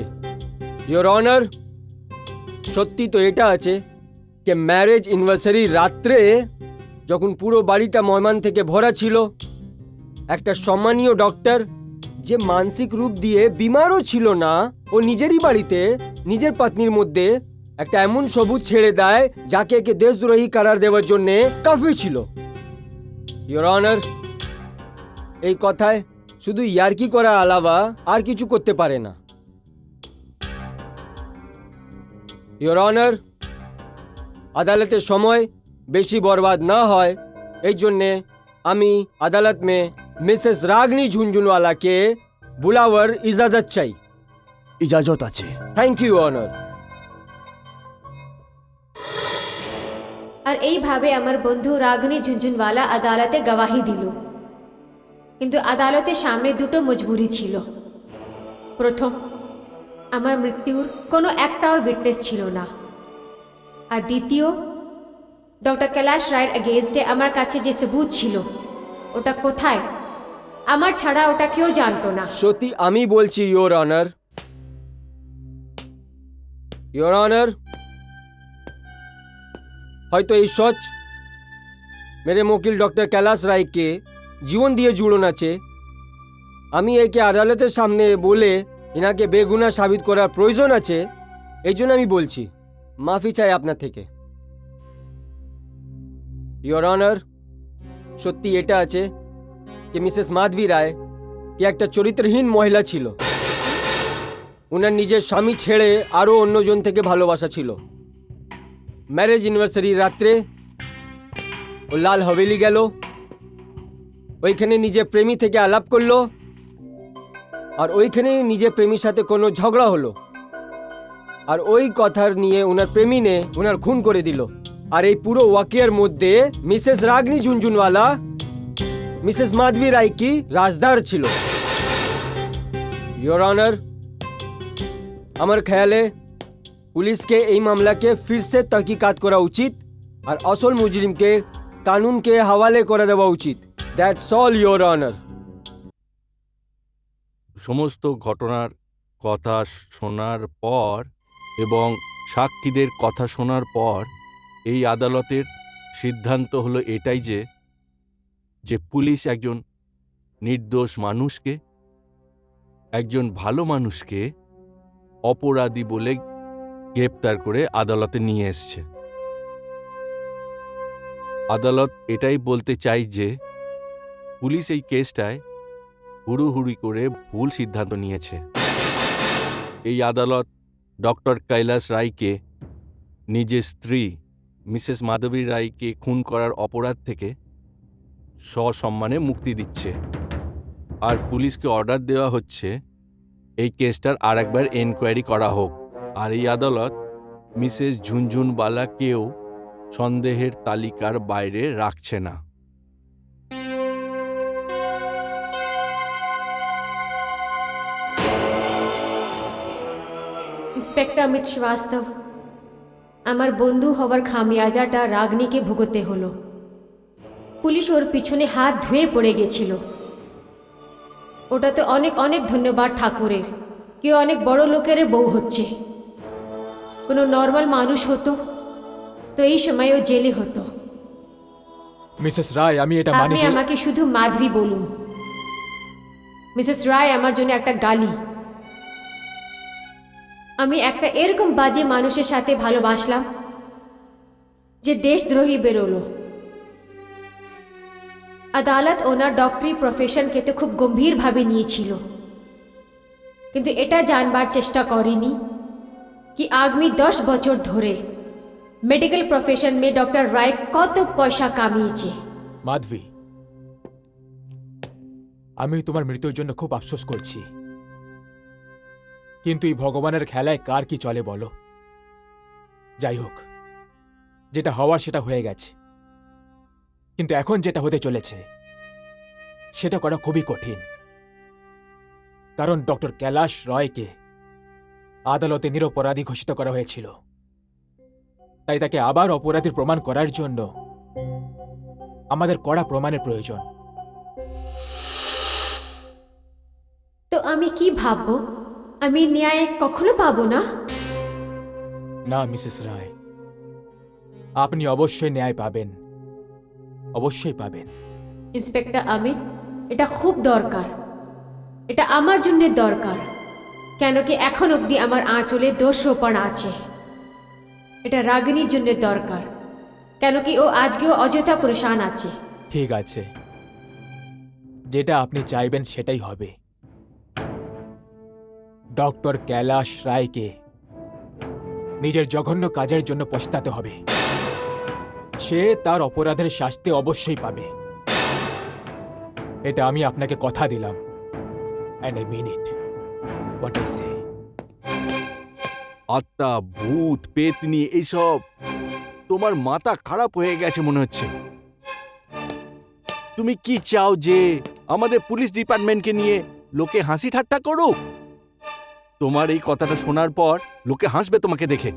ইয়োর অনার, সত্যি তো এটা আছে যে ম্যারেজ অ্যানিভার্সারি রাত্রে যখন পুরো বাড়িটা মেহমান থেকে ভরা ছিল, একটা সম্মানীয় ডক্টর যে মানসিক রূপ দিয়ে বিমারও ছিল না, ও নিজেরই বাড়িতে নিজের পত্নীর মধ্যে একটা এমন সবুজ ছেড়ে দেয় যাকে একে দেশদ্রোহী করার দেওয়ার জন্যে কাফি ছিল। ইয়োর অনার, এই কথায় শুধু ইয়ার্কি করা আলাদা আর কিছু করতে পারে না। ইয়োর অনার, আদালতের সময় বেশি বরবাদ না হয় এই জন্যে আমি আদালত মে মিসেস রাগনি ঝুনঝুনওয়ালাকে বুলাওয়ার ইজাজত চাই। ইজাজত আছে। Thank you honour. আর এইভাবে আমার বন্ধু রাগনি ঝুনঝুনওয়ালা আদালতে গওয়াহি দিল। কিন্তু আদালতের সামনে দুটো মজবুরি ছিল। প্রথম, আমার মৃত্যুর কোনো একটাও উইটনেস ছিল না। আর দ্বিতীয়, ডক্টর কৈলাস রায়ের এগেইনস্টে আমার কাছে যে সবুত ছিল ওটা কোথায়, আমার ছাড়া ওটা কেউ জানতো না। সত্যি আমি বলছি ইয়োর অনার। ইয়োর অনার, হয়তো এই সচ মেরে মুকিল ডক্টর কৈলাস রায়কে জীবন দিয়ে জুড়ন আছে। আমি একে আদালতের সামনে বলে এনাকে বেগুনা সাবিত করার প্রয়োজন আছে, এই জন্য আমি বলছি। মাফি চাই আপনার থেকে ইয়োর অনার। সত্যি এটা আছে যে মিসেস মাধবী রায় কি একটা চরিত্রহীন মহিলা ছিল। ওনার নিজের স্বামী ছেড়ে আরও অন্যজন থেকে ভালোবাসা ছিল। ম্যারেজ অ্যানিভার্সারি রাত্রে ও লাল হাভেলি গেল, ওইখানে নিজের প্রেমী থেকে আলাপ করলো, আর ওইখানে নিজের প্রেমীর সাথে কোনো ঝগড়া হলো, আর ওই কথার নিয়ে ওনার প্রেমী নে ওনার খুন করে দিল। আর এই পুরো ওয়াকিয়ার মধ্যে মিসেস রাগনি ঝুনঝুনওয়ালা মিসেস মাধবী রায় কি রাজদার ছিল। ইয়োর অনার, আমার খেয়ালে পুলিশকে এই মামলাকে ফির সে তহকিকাত করা উচিত আর আসল মুজরিমকে কানুনকে হাওয়ালে করে দেওয়া উচিত। That's all your honour. সমস্ত ঘটনার কথা শোনার পর এবং সাক্ষীদের কথা শোনার পর এই আদালতের সিদ্ধান্ত হলো এটাই যে পুলিশ একজন নির্দোষ মানুষকে, একজন ভালো মানুষকে অপরাধী বলে গ্রেপ্তার করে আদালতে নিয়ে এসছে। আদালত এটাই বলতে চাই যে পুলিশ এই কেসটায় হুড়ুহুড়ি করে ভুল সিদ্ধান্ত নিয়েছে। এই আদালত ডক্টর কৈলাস রায়কে নিজের স্ত্রী মিসেস মাধবী রায়কে খুন করার অপরাধ থেকে সসম্মানে মুক্তি দিচ্ছে। আর পুলিশকে অর্ডার দেওয়া হচ্ছে এই কেসটার আরেকবার এনকোয়ারি করা হোক। আর এই আদালত মিসেস ঝুনঝুনওয়ালাকেও সন্দেহের তালিকার বাইরে রাখছে না। ইন্সপেক্টর অমিত শ্রীবাস্তব, আমার বন্ধু হওয়ার খামিয়াজাটা রাগনিকে ভুগতে হলো। পুলিশ ওর পিছনে হাত ধুয়ে পড়ে গেছিল। ওটাতে অনেক অনেক ধন্যবাদ ঠাকুরের। কেউ অনেক বড় লোকের বউ হচ্ছে। কোনো নর্মাল মানুষ হতো তো এই সময় ও জেলে হতো। মিসেস রায়, আমি এটা মানি আপনি যে আমাকে শুধু মাধবী বলুন। মিসেস রায় আমার জন্য একটা গালি। আমি একটা এরকম বাজে মানুষের সাথে ভালোবাসলাম যে দেশদ্রোহী বেরোলো। আদালত ওনার ডক্টরি প্রফেশনকে তো খুব গম্ভীরভাবে নিয়েছিল, কিন্তু এটা জানবার চেষ্টা করেনি कि आगामी 10 বছর ধরে মেডিকেল প্রফেশন মে ডক্টর রায় কত পয়সা কামিয়েছে। মাধবী, আমি তোমার মৃত্যুর জন্য খুব আফসোস করছি, কিন্তু এই ভগবানের খেলায় কার কি চলে বলো। যাই হোক, যেটা হওয়ার সেটা হয়ে গেছে, কিন্তু এখন যেটা হতে চলেছে সেটা করা খুবই কঠিন। কারণ ডক্টর কৈলাস রয়কে আদালতে নিরপরাধী ঘোষিত করা হয়েছিল, তাই তাকে আবার অপরাধীর প্রমাণ করার জন্য আমাদের কড়া প্রমাণের প্রয়োজন। তো আমি কি ভাববো? আমি ন্যায় কখনো পাবো না? না মিসেস রায়, আপনি অবশ্যই ন্যায় পাবেন, অবশ্যই পাবেন। ইন্সপেক্টর অমিত, এটা খুব দরকার। এটা আমার জন্য দরকার, কেন কি এখন অবধি আমার আঁচলে দোষরোপণ আছে। এটা রাগিনীর জন্য দরকার, কেন কি ও আজকেও অযথা পরেশান আছে। ঠিক আছে, যেটা আপনি চাইবেন সেটাই হবে। ডক্টর কৈলাস রায়কে নিজের জঘন্য কাজের জন্য পস্তাতে হবে। সে তার অপরাধের শাস্তি অবশ্যই পাবে, এটা আমি আপনাকে কথা দিলাম। And I mean it. What I say. আত্মা, ভূত, পেতনি এইসব তোমার মাথা খারাপ হয়ে গেছে মনে হচ্ছে। তুমি কি চাও যে আমাদের পুলিশ ডিপার্টমেন্টকে নিয়ে লোকে হাসি ঠাট্টা করুক? তোমার এই কথাটা শোনার পর লোকে হাসবে তোমাকে দেখে।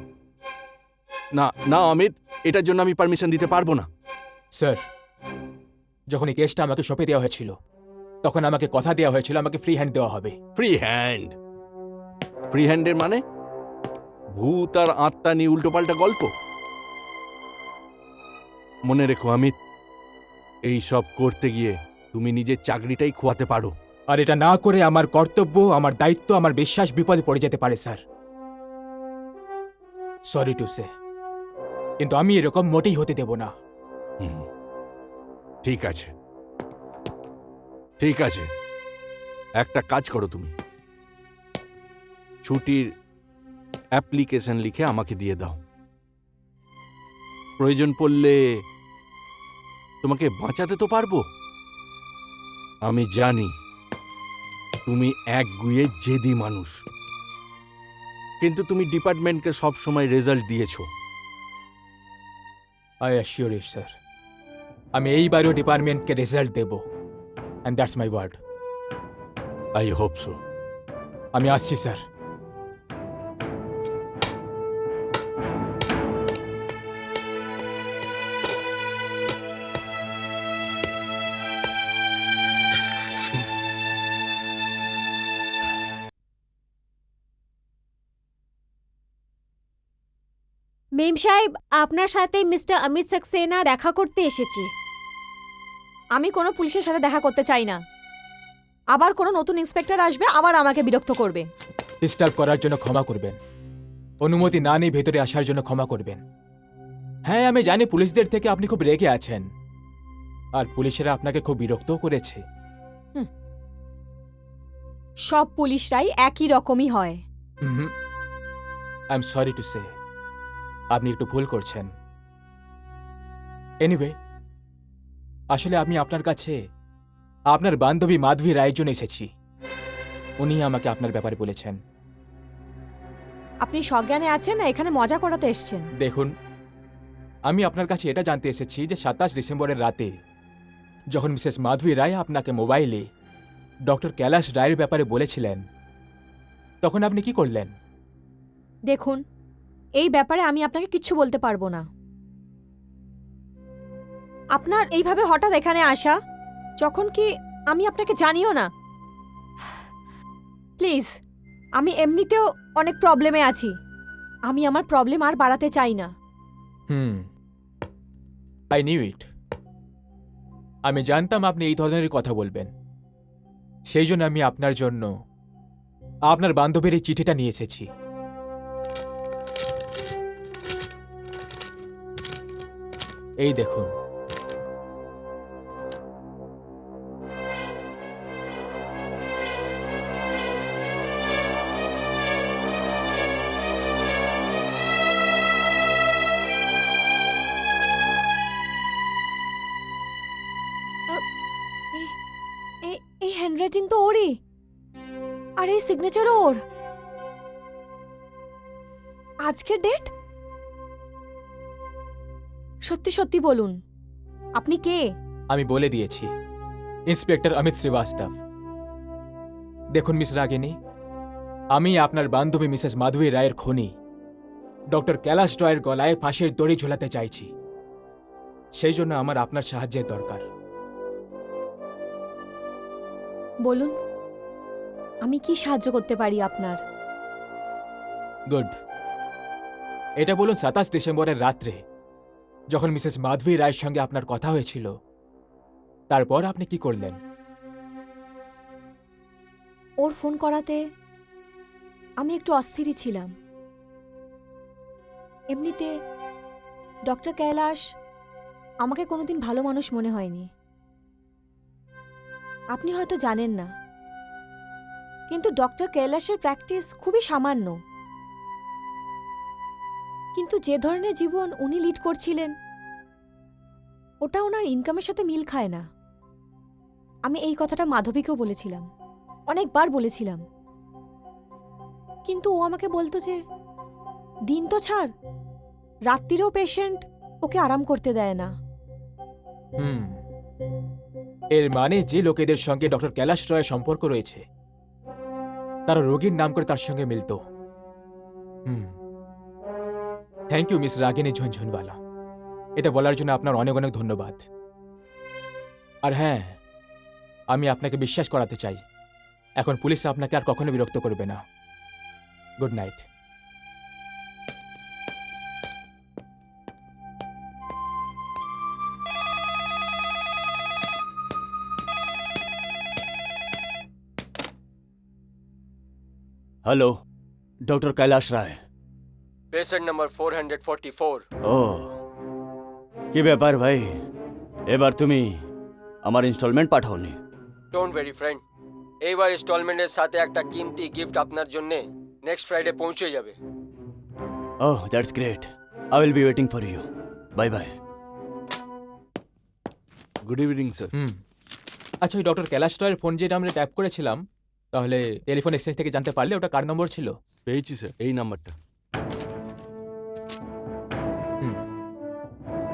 না না অমিত, এটার জন্য আমি পারমিশন দিতে পারবো না। স্যার, যখন এই কেসটা আমাকে সঁপে দেওয়া হয়েছিল তখন আমাকে কথা দেওয়া হয়েছিল আমাকে ফ্রি হ্যান্ড দেওয়া হবে। Free hand? ফ্রি হ্যান্ডের মানে ভূত আর আত্মা নিয়ে উল্টোপাল্টা গল্প? মনে রেখো অমিত, এই সব করতে গিয়ে তুমি নিজের চাকরিটাই খোয়াতে পারো। আর এটা না করে আমার কর্তব্য, আমার দায়িত্ব, আমার বিশ্বাস বিপদে পড়ে যেতে পারে স্যার। সরি টু সে, কিন্তু আমি এরকম মোটেই হতে দেব না। হুম, ঠিক আছে ঠিক আছে, একটা কাজ করো, তুমি ছুটির অ্যাপ্লিকেশন লিখে আমাকে দিয়ে দাও। প্রয়োজন পড়লে তোমাকে বাঁচাতে তো পারবো। আমি জানি তুমি একগুঁয়ে জেদি মানুষ, কিন্তু তুমি ডিপার্টমেন্টকে সব সময় রেজাল্ট দিয়েছো। আই অ্যাসিওর ইউ স্যার, আমি এইবারও ডিপার্টমেন্টকে রেজাল্ট দেব, and that's my word. I hope so. আমি আসছি স্যার। মেম সাহেব, আপনার সাথে মিস্টার অমিত সাক্সেনা দেখা করতে এসেছি। আমি কোনো পুলিশের সাথে দেখা করতে চাই না। আবার কোনো নতুন ইন্সপেক্টর আসবে, আবার আমাকে বিরক্ত করবে। ডিস্টার্ব করার জন্য ক্ষমা করবেন, অনুমতি না নিয়ে ভেতরে আসার জন্য ক্ষমা করবেন। হ্যাঁ, আমি জানি পুলিশদের থেকে আপনি খুব রেগে আছেন, আর পুলিশেরা আপনাকে খুব বিরক্তও করেছে। সব পুলিশরাই একই রকমই হয়। I am sorry to say, আপনি একটু ভুল করছেন। এনিওয়ে, আসলে আমি আপনার কাছে আপনার বান্ধবী মাধবী রায়ের জন্য এসেছি। উনি আমাকে আপনার ব্যাপারে বলেছেন। আপনি সজ্ঞানে আছেন না এখানে মজা করাতে এসেছেন? দেখুন, আমি আপনার কাছে এটা জানতে এসেছি যে 27 ডিসেম্বরের রাতে যখন মিসেস মাধবী রায় আপনাকে মোবাইলে ডক্টর কৈলাস রায়ের ব্যাপারে বলেছিলেন, তখন আপনি কি করলেন? দেখুন, এই ব্যাপারে আমি আপনাকে কিচ্ছু বলতে পারবো না। আপনার এইভাবে হঠাৎ এখানে আসা, যখন কি আমি আপনাকে জানিও না। প্লিজ, আমি এমনিতেও অনেক প্রবলেমে আছি। আমি আমার প্রবলেম আর বাড়াতে চাই না। I knew it. আমি জানতাম আপনি এই ধরনের কথা বলবেন, সেই জন্য আমি আপনার জন্য আপনার বান্ধবীর এই চিঠিটা নিয়ে এসেছি। এই দেখুন। এই হ্যান্ডরাইটিং তো ওরই, আর এই সিগনেচারও ওর। আজকের ডেট? সত্যি সত্যি বলুন, আপনি কে? আমি বলে দিয়েছি, ইন্সপেক্টর অমিত শ্রীবাস্তব। দেখুন মিস রাগিনী, আমি আপনার বান্ধবী মিসেস মাধবী রায়ের খুনি ডক্টর কৈলাস রায়ের গলায় ফাঁসির দড়ি ঝুলাতে চাইছি। সেই জন্য আমার আপনার সাহায্যের দরকার। বলুন, আমি কি সাহায্য করতে পারি আপনার? গুড। এটা বলুন, 27 ডিসেম্বরের রাত্রে যখন মিসেস মাধবী রায়ের সঙ্গে আপনার কথা হয়েছিল, তারপর আপনি কি করলেন? ওর ফোন করাতে আমি একটু অস্থিরই ছিলাম। এমনিতে ডক্টর কৈলাস আমাকে কোনোদিন ভালো মানুষ মনে হয়নি। আপনি হয়তো জানেন না, কিন্তু ডক্টর কৈলাসের প্র্যাকটিস খুবই সামান্য। কিন্তু যে ধরনের জীবন উনি লিড করছিলেন ওটা ওনার ইনকামের সাথে মিল খায় না। আমি এই কথাটা মাধবীকেও বলেছিলাম, অনেকবার বলেছিলাম, কিন্তু ও আমাকে বলতো যে দিন তো ছাড়, রাত্রিরেও পেশেন্ট ওকে আরাম করতে দেয় না। এর মানে যে লোকেদের সঙ্গে ডক্টর কৈলাশ রয়ের সম্পর্ক রয়েছে তারা রোগীর নাম করে তার সঙ্গে মিলত। থ্যাংক ইউ মিস রাগিনী ঝুনঝুনওয়ালা, এটা বলার জন্য আপনার অনেক অনেক ধন্যবাদ। আর হ্যাঁ, আমি আপনাকে বিশ্বাস করাতে চাই এখন পুলিশ আপনাকে আর কখনো বিরক্ত করবে না। Good night. Hello, doctor Kailash Roy. Patient number 444। ও, কি ব্যাপার ভাই, এবার তুমি আমার ইনস্টলমেন্ট পাঠাওনি? ডোন্ট ভেরি ফ্রেন্ড, এইবার ইনস্টলমেন্টের সাথে একটা কিমতি গিফট আপনার জন্য নেক্সট ফ্রাইডে পৌঁছে যাবে। Oh, that's great. I will be waiting for you. Bye bye. Good evening sir. আচ্ছা, ওই ডক্টর কৈলাশ রয়ের ফোন যেটা আমরা ট্যাপ করেছিলাম, তাহলে টেলিফোন এক্সচেঞ্জ থেকে জানতে পারলে ওটা কার নম্বর ছিল? পেয়েছি স্যার, এই নাম্বারটা।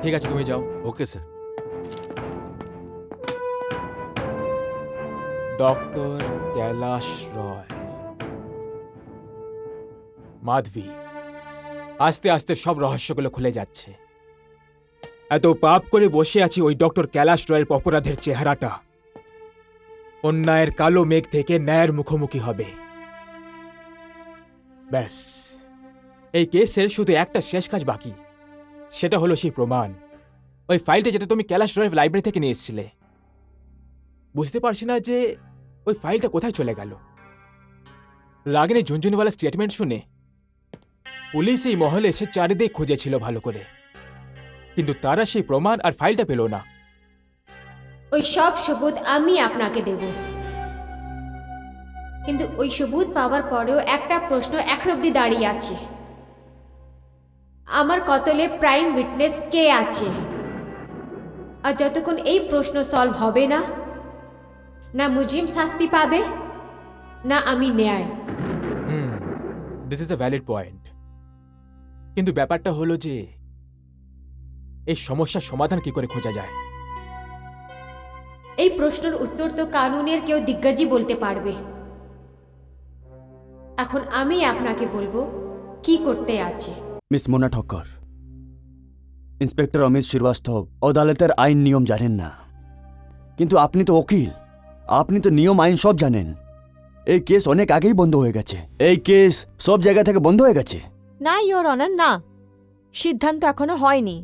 ঠিক আছে, তুমি যাও। Okay sir. ডক্টর কৈলাশ রয়, মাধবী, আস্তে আস্তে সব রহস্যগুলো খুলে যাচ্ছে। এত পাপ করে বসে আছি ওই ডক্টর কৈলাশ রয়ের অপরাধের চেহারাটা অন্যায়ের কালো মেঘ থেকে ন্যায়ের মুখোমুখি হবে। ব্যাস, এই কেসের শুধু একটা শেষ কাজ বাকি, সেটা হলো সেই প্রমাণ, ওই ফাইলটা যেটা তুমি কৈলাশ রয়ের লাইব্রেরি থেকে নিয়ে এসেছিলে। বুঝতে পারছি না যে ওই ফাইলটা কোথায় চলে গেল। রাগিনী ঝুনঝুনওয়ালা স্টেটমেন্ট শুনে পুলিশ এই মহলে এসে চারিদিক খুঁজেছিল ভালো করে, কিন্তু তারা সেই প্রমাণ আর ফাইলটা পেল না। ওই সব সবুত আমি আপনাকে দেব, কিন্তু ওই সবুত পাওয়ার পরেও একটা প্রশ্ন এখন অব্দি দাঁড়িয়ে আছে। আমার কতলে প্রাইম উইটনেস কে আছে? আর যতক্ষণ এই প্রশ্ন সলভ হবে না, না মুজিম শাস্তি পাবে, না আমি ন্যায়। This is a valid point, কিন্তু ব্যাপারটা হলো যে এই সমস্যার সমাধান কি করে খোঁজা যায়? এই প্রশ্নের উত্তর তো কানুনের কেউ দিগ্গজই বলতে পারবে। এখন আমি আপনাকে বলবো কি করতে আছে। মিস মোনা ঠক্কর, ইন্সপেক্টর অমিত শ্রীবাস্তব আদালতের আইন নিয়ম জানেন না, কিন্তু আপনি তো উকিল, আপনি তো নিয়ম আইন সব জানেন। এই কেস অনেক আগেই বন্ধ হয়ে গেছে, এই কেস সব জায়গা থেকে বন্ধ হয়ে গেছে। না ইয়োর অনার, না, সিদ্ধান্ত এখনো হয়নি,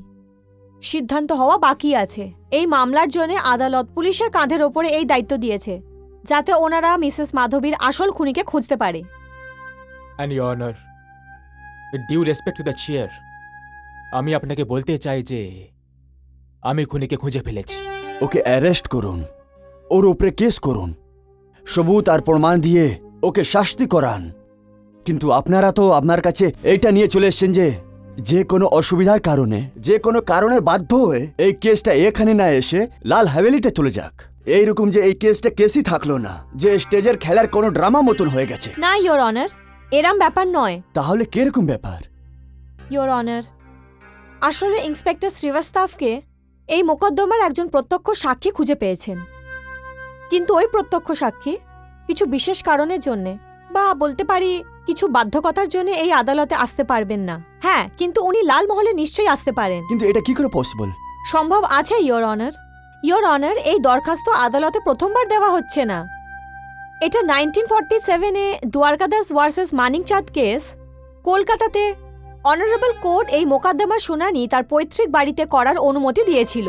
সিদ্ধান্ত হওয়া বাকি আছে। এই মামলার জন্য আদালত পুলিশের কাঁধের ওপরে এই দায়িত্ব দিয়েছে, যাতে ওনারা মিসেস মাধবীর আসল খুনিকে খুঁজতে পারে। And your honour, with due respect to the chair, আমি আপনাকে বলতে চাই যে আমি খুনিকে খুঁজে ফেলেছি। ওকে অ্যারেস্ট করুন, ওর উপরে কেস করুন, সবুত আর প্রমাণ দিয়ে ওকে শাস্তি করান। কিন্তু আপনারা তো আপনার কাছে এইটা নিয়ে চলে এসছেন যে কোনো অসুবিধার কারণে, যে কোনো কারণে বাধ্য হয়ে এই কেসটা এখানে না এসে লাল হাভেলিতে চলে যাক। এইরকম যে এই কেসটা কেসই থাকলো না, যে স্টেজের খেলার কোনো ড্রামা মতন হয়ে গেছে। না ইয়োর অনার, এরম ব্যাপার নয়। তাহলে কিরকম ব্যাপার? ইয়োর অনার, আসলে ইন্সপেক্টর শ্রীবাস্তবকে এই মোকদ্দমার একজন প্রত্যক্ষ সাক্ষী খুঁজে পেয়েছেন, কিন্তু ওই প্রত্যক্ষ সাক্ষী কিছু বিশেষ কারণের জন্যে, বা বলতে পারি কিছু বাধ্যকতার জন্য এই আদালতে আসতে পারবেন না। হ্যাঁ, কিন্তু উনি লালমহলে নিশ্চয়ই আসতে পারেন। কিন্তু এটা কি করে পসিবল? সম্ভব আছে ইয়োর অনার। ইয়োর অনার, এই দরখাস্ত আদালতে প্রথমবার দেওয়া হচ্ছে না। এটা 1947-এ দ্বারকাদাস ভার্সেস মানিকচাঁদ কেস, কলকাতাতে অনারেবল কোর্ট এই মোকদ্দমার শুনানি তার পৈতৃক বাড়িতে করার অনুমতি দিয়েছিল।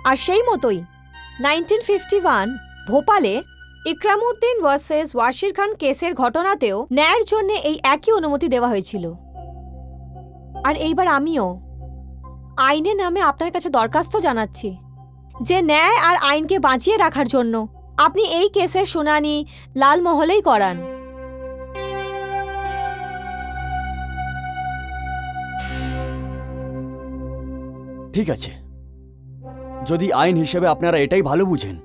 আর সেই মতোই 1951 ভোপালে ইকরামউদ্দিন ভার্সেস ওয়াসির খান কেসের ঘটনাতেও ন্যায়ের জন্য এই একই অনুমতি দেওয়া হয়েছিল। আর এইবার আমিও আইনের নামে আপনার কাছে দরখাস্ত জানাচ্ছি যে ন্যায় আর আইনকে বাঁচিয়ে রাখার জন্য আপনি এই কেসের শুনানি লালমহলেই করান। ঠিক আছে, যদি আইন হিসেবে আপনারা এটাই ভালো বুঝেন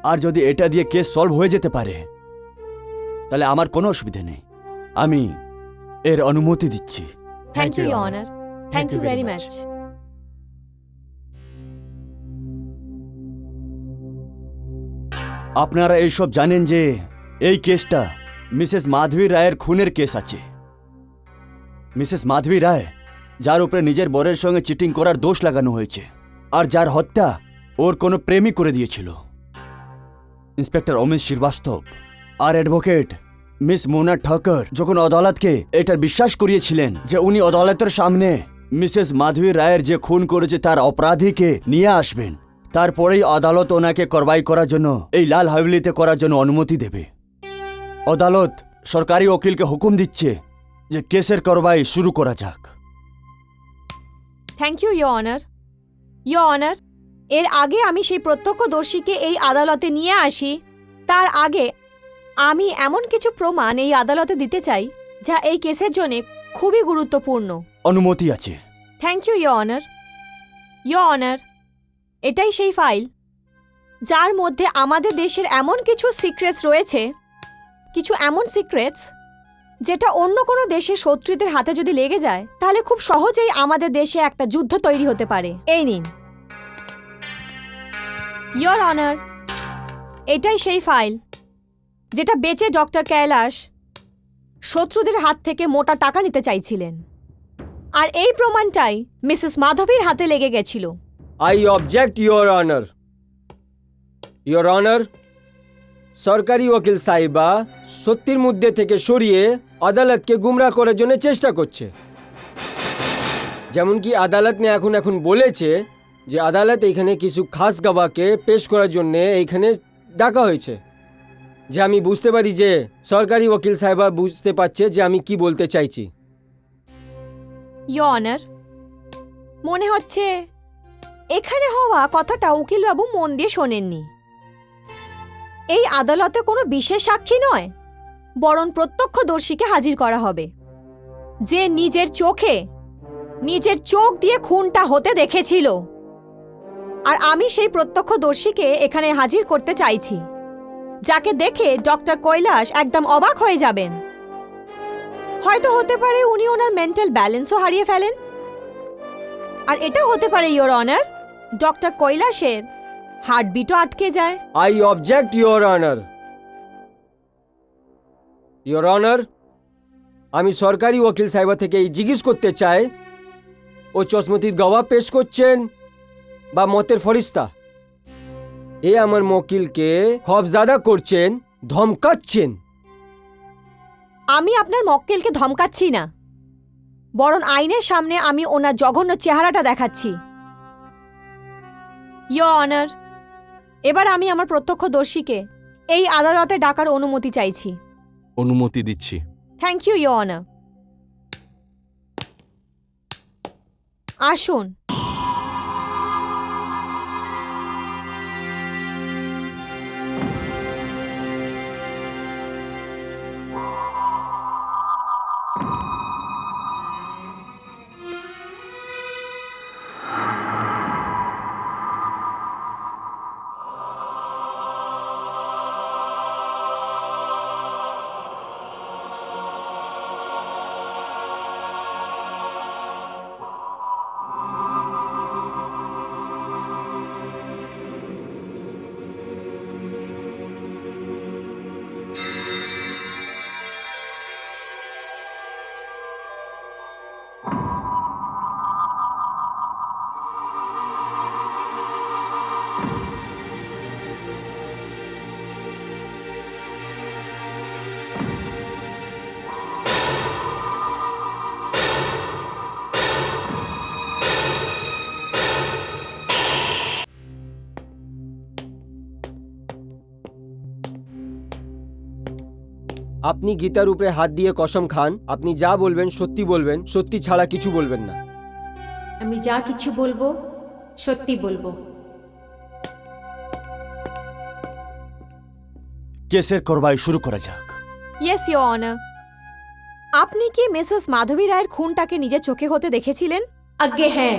আর যদি এটা দিয়ে কেস সলভ হয়ে যেতে পারে তাহলে আমার কোনো অসুবিধা নেই, আমি এর অনুমতি দিচ্ছি। Thank you Your your Honor. Honour, thank you very much. আপনারা এইসব জানেন যে এই কেসটা মিসেস মাধবী রায়ের খুনের কেস আছে। মিসেস মাধবী রায়, যার উপরে নিজের বরের সঙ্গে চিটিং করার দোষ লাগানো হয়েছে আর যার হত্যা ওর কোনো প্রেমই করে দিয়েছিল। ইন্সপেক্টর অমিত শ্রীবাস্তব আর অ্যাডভোকেট মিস মোনা ঠক্কর যখন আদালতকে এটার বিশ্বাস করিয়েছিলেন যে উনি আদালতের সামনে মিসেস মাধবী রায়ের যে খুন করেছে তার অপরাধীকে নিয়ে আসবেন, তারপরেই আদালত ওনাকে কারবাই করার জন্য এই লাল হাভেলিতে করার জন্য অনুমতি দেবে। আদালত সরকারি উকিলকে হুকুম দিচ্ছে যে কেসের কারবাই শুরু করা যাক। Thank you your honour. Your honour, এর আগে আমি সেই প্রত্যক্ষদর্শীকে এই আদালতে নিয়ে আসি, তার আগে আমি এমন কিছু প্রমাণ এই আদালতে দিতে চাই যা এই কেসের জন্য খুবই গুরুত্বপূর্ণ। অনুমতি আছে। Thank you your honour. Your honour, এটাই সেই ফাইল যার মধ্যে আমাদের দেশের এমন কিছু সিক্রেটস রয়েছে, কিছু এমন সিক্রেটস যেটা অন্য কোনো দেশের শত্রুদের হাতে যদি লেগে যায় তাহলে খুব সহজেই আমাদের দেশে একটা যুদ্ধ তৈরি হতে পারে। এই নিন ইয়োর অনার, এটাই সেই ফাইল যেটা বেচে ডক্টর কৈলাস শত্রুদের হাত থেকে মোটা টাকা নিতে চাইছিলেন, আর এই প্রমাণটাই মিসেস মাধবীর হাতে লেগে গেছিল। I object your honour. Your honour, সরকারি ওকিল সাহিবা সত্যির মুদ্দে থেকে সরিয়ে আদালতকে গুমরাহ করার জন্য চেষ্টা করছে। যেমন কি আদালত এখন বলেছে যে আদালত এইখানে কিছু খাস গবাহকে পেশ করার জন্য এইখানে ডাকা হয়েছে, যে আমি বুঝতে পারি যে সরকারি ওকিল সাহেবা বুঝতে পারছে যে আমি কি বলতে চাইছি। ইয়োর অনার, মনে হচ্ছে এখানে হওয়া কথাটা উকিলবাবু মন দিয়ে শোনেননি। এই আদালতে কোনো বিশেষ সাক্ষী নয়, বরং প্রত্যক্ষদর্শীকে হাজির করা হবে যে নিজের চোখ দিয়ে খুনটা হতে দেখেছিল। আর আমি সেই প্রত্যক্ষদর্শীকে এখানে হাজির করতে চাইছি, যাকে দেখে ডক্টর কৈলাস একদম অবাক হয়ে যাবেন। হয়তো হতে পারে উনি ওনার মেন্টাল ব্যালেন্সও হারিয়ে ফেলেন, আর এটা হতে পারে ইয়োর অনার ডক্টর কৈলাসের হার্টবিটও আটকে যায়। I object your honour. Your honour, আমি সরকারি ওকিল সাহেবা থেকে এই জিজ্ঞেস করতে চাই, ও চশমতির গওয়াহ পেশ করছেন বা মতের ফরিস্তা? এ আমার মকিলকে খবজাদা করছেন, ধমকাচ্ছেন। আমি আপনার মক্কেলকে ধমকাচ্ছি না, বরং আইনের সামনে আমি ওনার জঘন্য চেহারাটা দেখাচ্ছি। ইয়োর অনার, এবার আমি আমার প্রত্যক্ষদর্শীকে এই আদালতে ডাকার অনুমতি চাইছি। অনুমতি দিচ্ছি। Thank you your honour. আসুন। আপনি গীতার উপরে হাত দিয়ে কসম খান, আপনি যা বলবেন সত্যি বলবেন, সত্যি ছাড়া কিছু বলবেন না। আমি যা কিছু বলবো সত্যি বলবো। কেসের কারবাই শুরু করা যাক। Yes your honour. আপনি কি মিসেস মাধবী রায়ের খুনটাকে নিজের চোখে হতে দেখেছিলেন? আজ্ঞে হ্যাঁ,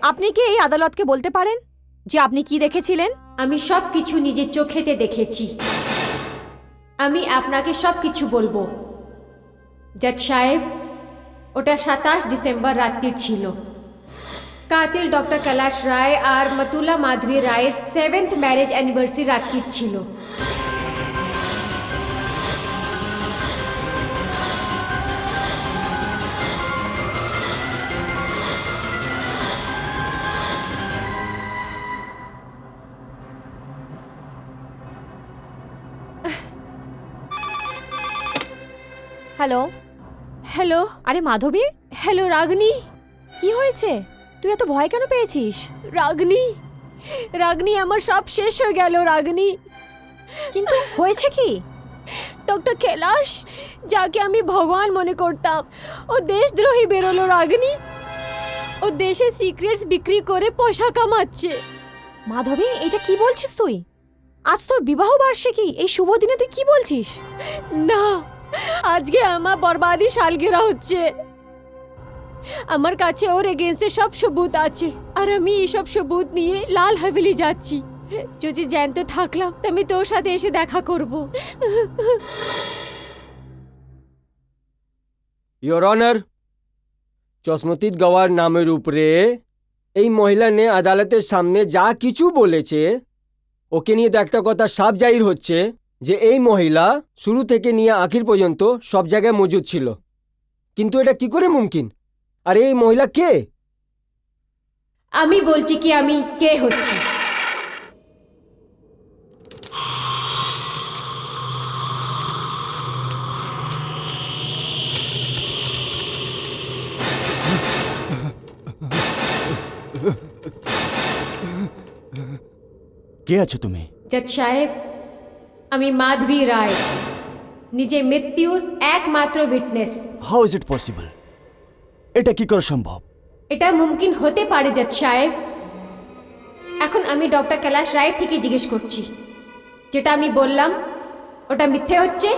আপনি কি এই আদালতকে বলতে পারেন যে আপনি কি দেখেছিলেন? আমি সব কিছু নিজের চোখেতে দেখেছি। আমি আপনাকে সব কিছু বলবো। জজ সাহেব, ওটা 27 ডিসেম্বর রাত্রির ছিল। কাতিল ডক্টর কৈলাশ রায় আর মতুলা মাধবী রায়ের 7th ম্যারেজ অ্যানিভার্সারি রাত্রির ছিল। হ্যালো। হ্যালো। আরে মাধবী, হ্যালো রাগনি। কি হয়েছে? তুই এত ভয় কেন পেয়েছিস? রাগনি, রাগনি, আমার সব শেষ হয়ে গেল রাগনি। কিন্তু হয়েছে কি? ডক্টর কৈলাশ, যাকে আমি ভগবান মনে করতাম, ও দেশদ্রোহী বেরোলো রাগনি। ও দেশে সিক্রেটস বিক্রি করে পয়সা কামাচ্ছে। মাধবী, এটা কি বলছিস তুই? আজ তোর বিবাহ বার্ষিকী, এই শুভ দিনে তুই কি বলছিস? না, আজকে আমার বরবাদি সালগিরা হচ্ছে। আমার কাছে ওর এগেন্সে সব সবুত আছে, আর আমি এইসব সবুত নিয়ে লাল হাভেলি যাচ্ছি। যদি জ্যান্ত থাকলাম তো আমি তোর সাথে এসে দেখা করব। ইয়োর অনার, চশমতিত গওয়ার নামের উপরে এই মহিলা নে আদালতের সামনে যা কিছু বলেছে, ওকে নিয়ে তো একটা কথা সাফ জাহির হচ্ছে যে এই মহিলা শুরু থেকে নিয়ে আখির পর্যন্ত সব জায়গায় মজুদ ছিল। কিন্তু এটা কি করে মুমকিন? আর এই মহিলা কে? আমি বলছি কি আমি কে হচ্ছি। কে আছো তুমি? জজ সাহেব, আমি মাধবী রায়, নিজে মৃত্যুর একমাত্র witness. How is it possible? এটা কি করে সম্ভব? এটা মুমকিন হতে পারে জজ সাহেব। এখন আমি ডক্টর কৈলাশ রায় থেকে জিজ্ঞেস করছি, যেটা আমি বললাম ওটা মিথ্যে হচ্ছে?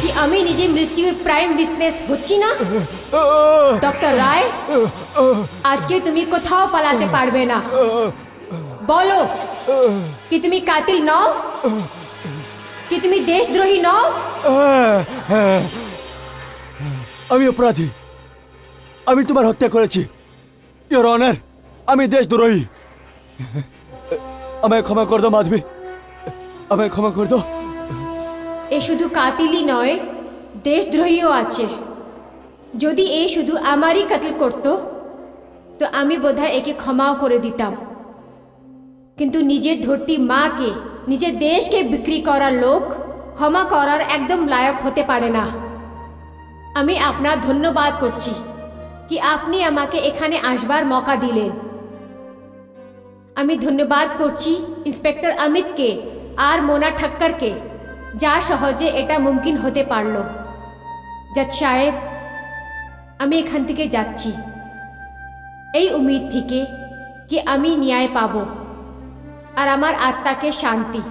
কি আমি নিজে মৃত্যুর প্রাইম উইটনেস হচ্ছি না? ডক্টর রায়, আজকে তুমি কোথাও পালাতে পারবে না। বলো কি তুমি কাতিল নও, কি তুমি দেশদ্রোহী নও? আমি অপরাধী, আমি তোমার হত্যা করেছি। ইয়োর অনার, আমি দেশদ্রোহী। আমায় ক্ষমা করে দাও মাধবী, আমায় ক্ষমা করে দাও। এ শুধু কাতিলই নয়, দেশদ্রোহীও আছে। যদি এ শুধু আমারই কাতিল করত তো আমি বোধহয় একে ক্ষমাও করে দিতাম। কিন্তু নিজের ধরতি মাকে, নিজের দেশকে বিক্রি করার লোক ক্ষমা করার একদম লায়ক হতে পারে না। আমি আপনার ধন্যবাদ করছি কি আপনি আমাকে এখানে আসবার মৌকা দিলেন। আমি ধন্যবাদ করছি ইন্সপেক্টর অমিতকে আর মোনা ঠক্করকে, যা সহজে এটা মুমকিন হতে পারল। জজ সাহেব, আমি এখান থেকে যাচ্ছি এই উম্মিদ থেকে কি আমি ন্যায় পাব আর আমার আত্মাকে শান্তি।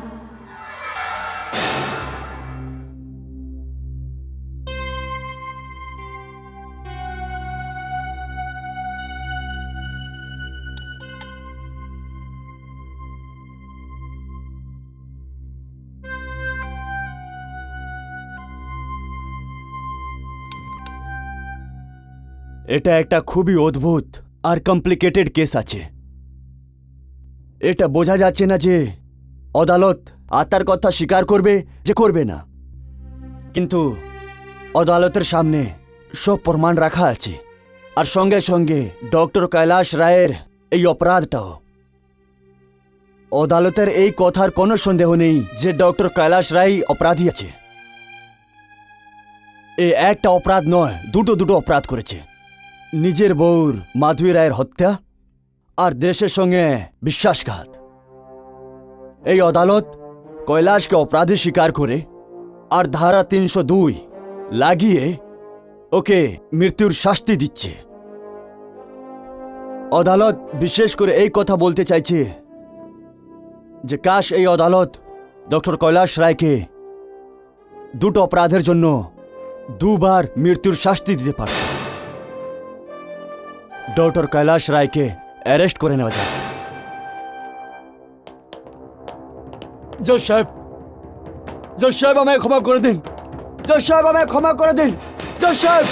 এটা একটা খুবই অদ্ভুত আর কমপ্লিকেটেড কেস আছে। এটা বোঝা যাচ্ছে না যে আদালত আত্মার কথা স্বীকার করবে যে করবে না। কিন্তু আদালতের সামনে সব প্রমাণ রাখা আছে, আর সঙ্গে সঙ্গে ডক্টর কৈলাশ রায়ের এই অপরাধটাও। আদালতের এই কথার কোনো সন্দেহ নেই যে ডক্টর কৈলাশ রায় অপরাধী আছে। এ একটা অপরাধ নয়, দুটো অপরাধ করেছে। নিজের বউর মাধবী রায়ের হত্যা আর দেশের সঙ্গে বিশ্বাসঘাত। এই আদালত কৈলাশকে অপরাধী স্বীকার করে আর ধারা 302 লাগিয়ে ওকে মৃত্যুর শাস্তি দিচ্ছে। আদালত বিশেষ করে এই কথা বলতে চাইছে যে কাশ এই আদালত ডক্টর কৈলাস রায়কে দুটো অপরাধের জন্য দুবার মৃত্যুর শাস্তি দিতে পারত। ডক্টর কৈলাস রায়কে অ্যারেস্ট করে নেওয়া যায়। জজ সাহেব আমায় ক্ষমা করে দিন। জজ সাহেব আমায় ক্ষমা করে দিন। জজ সাহেব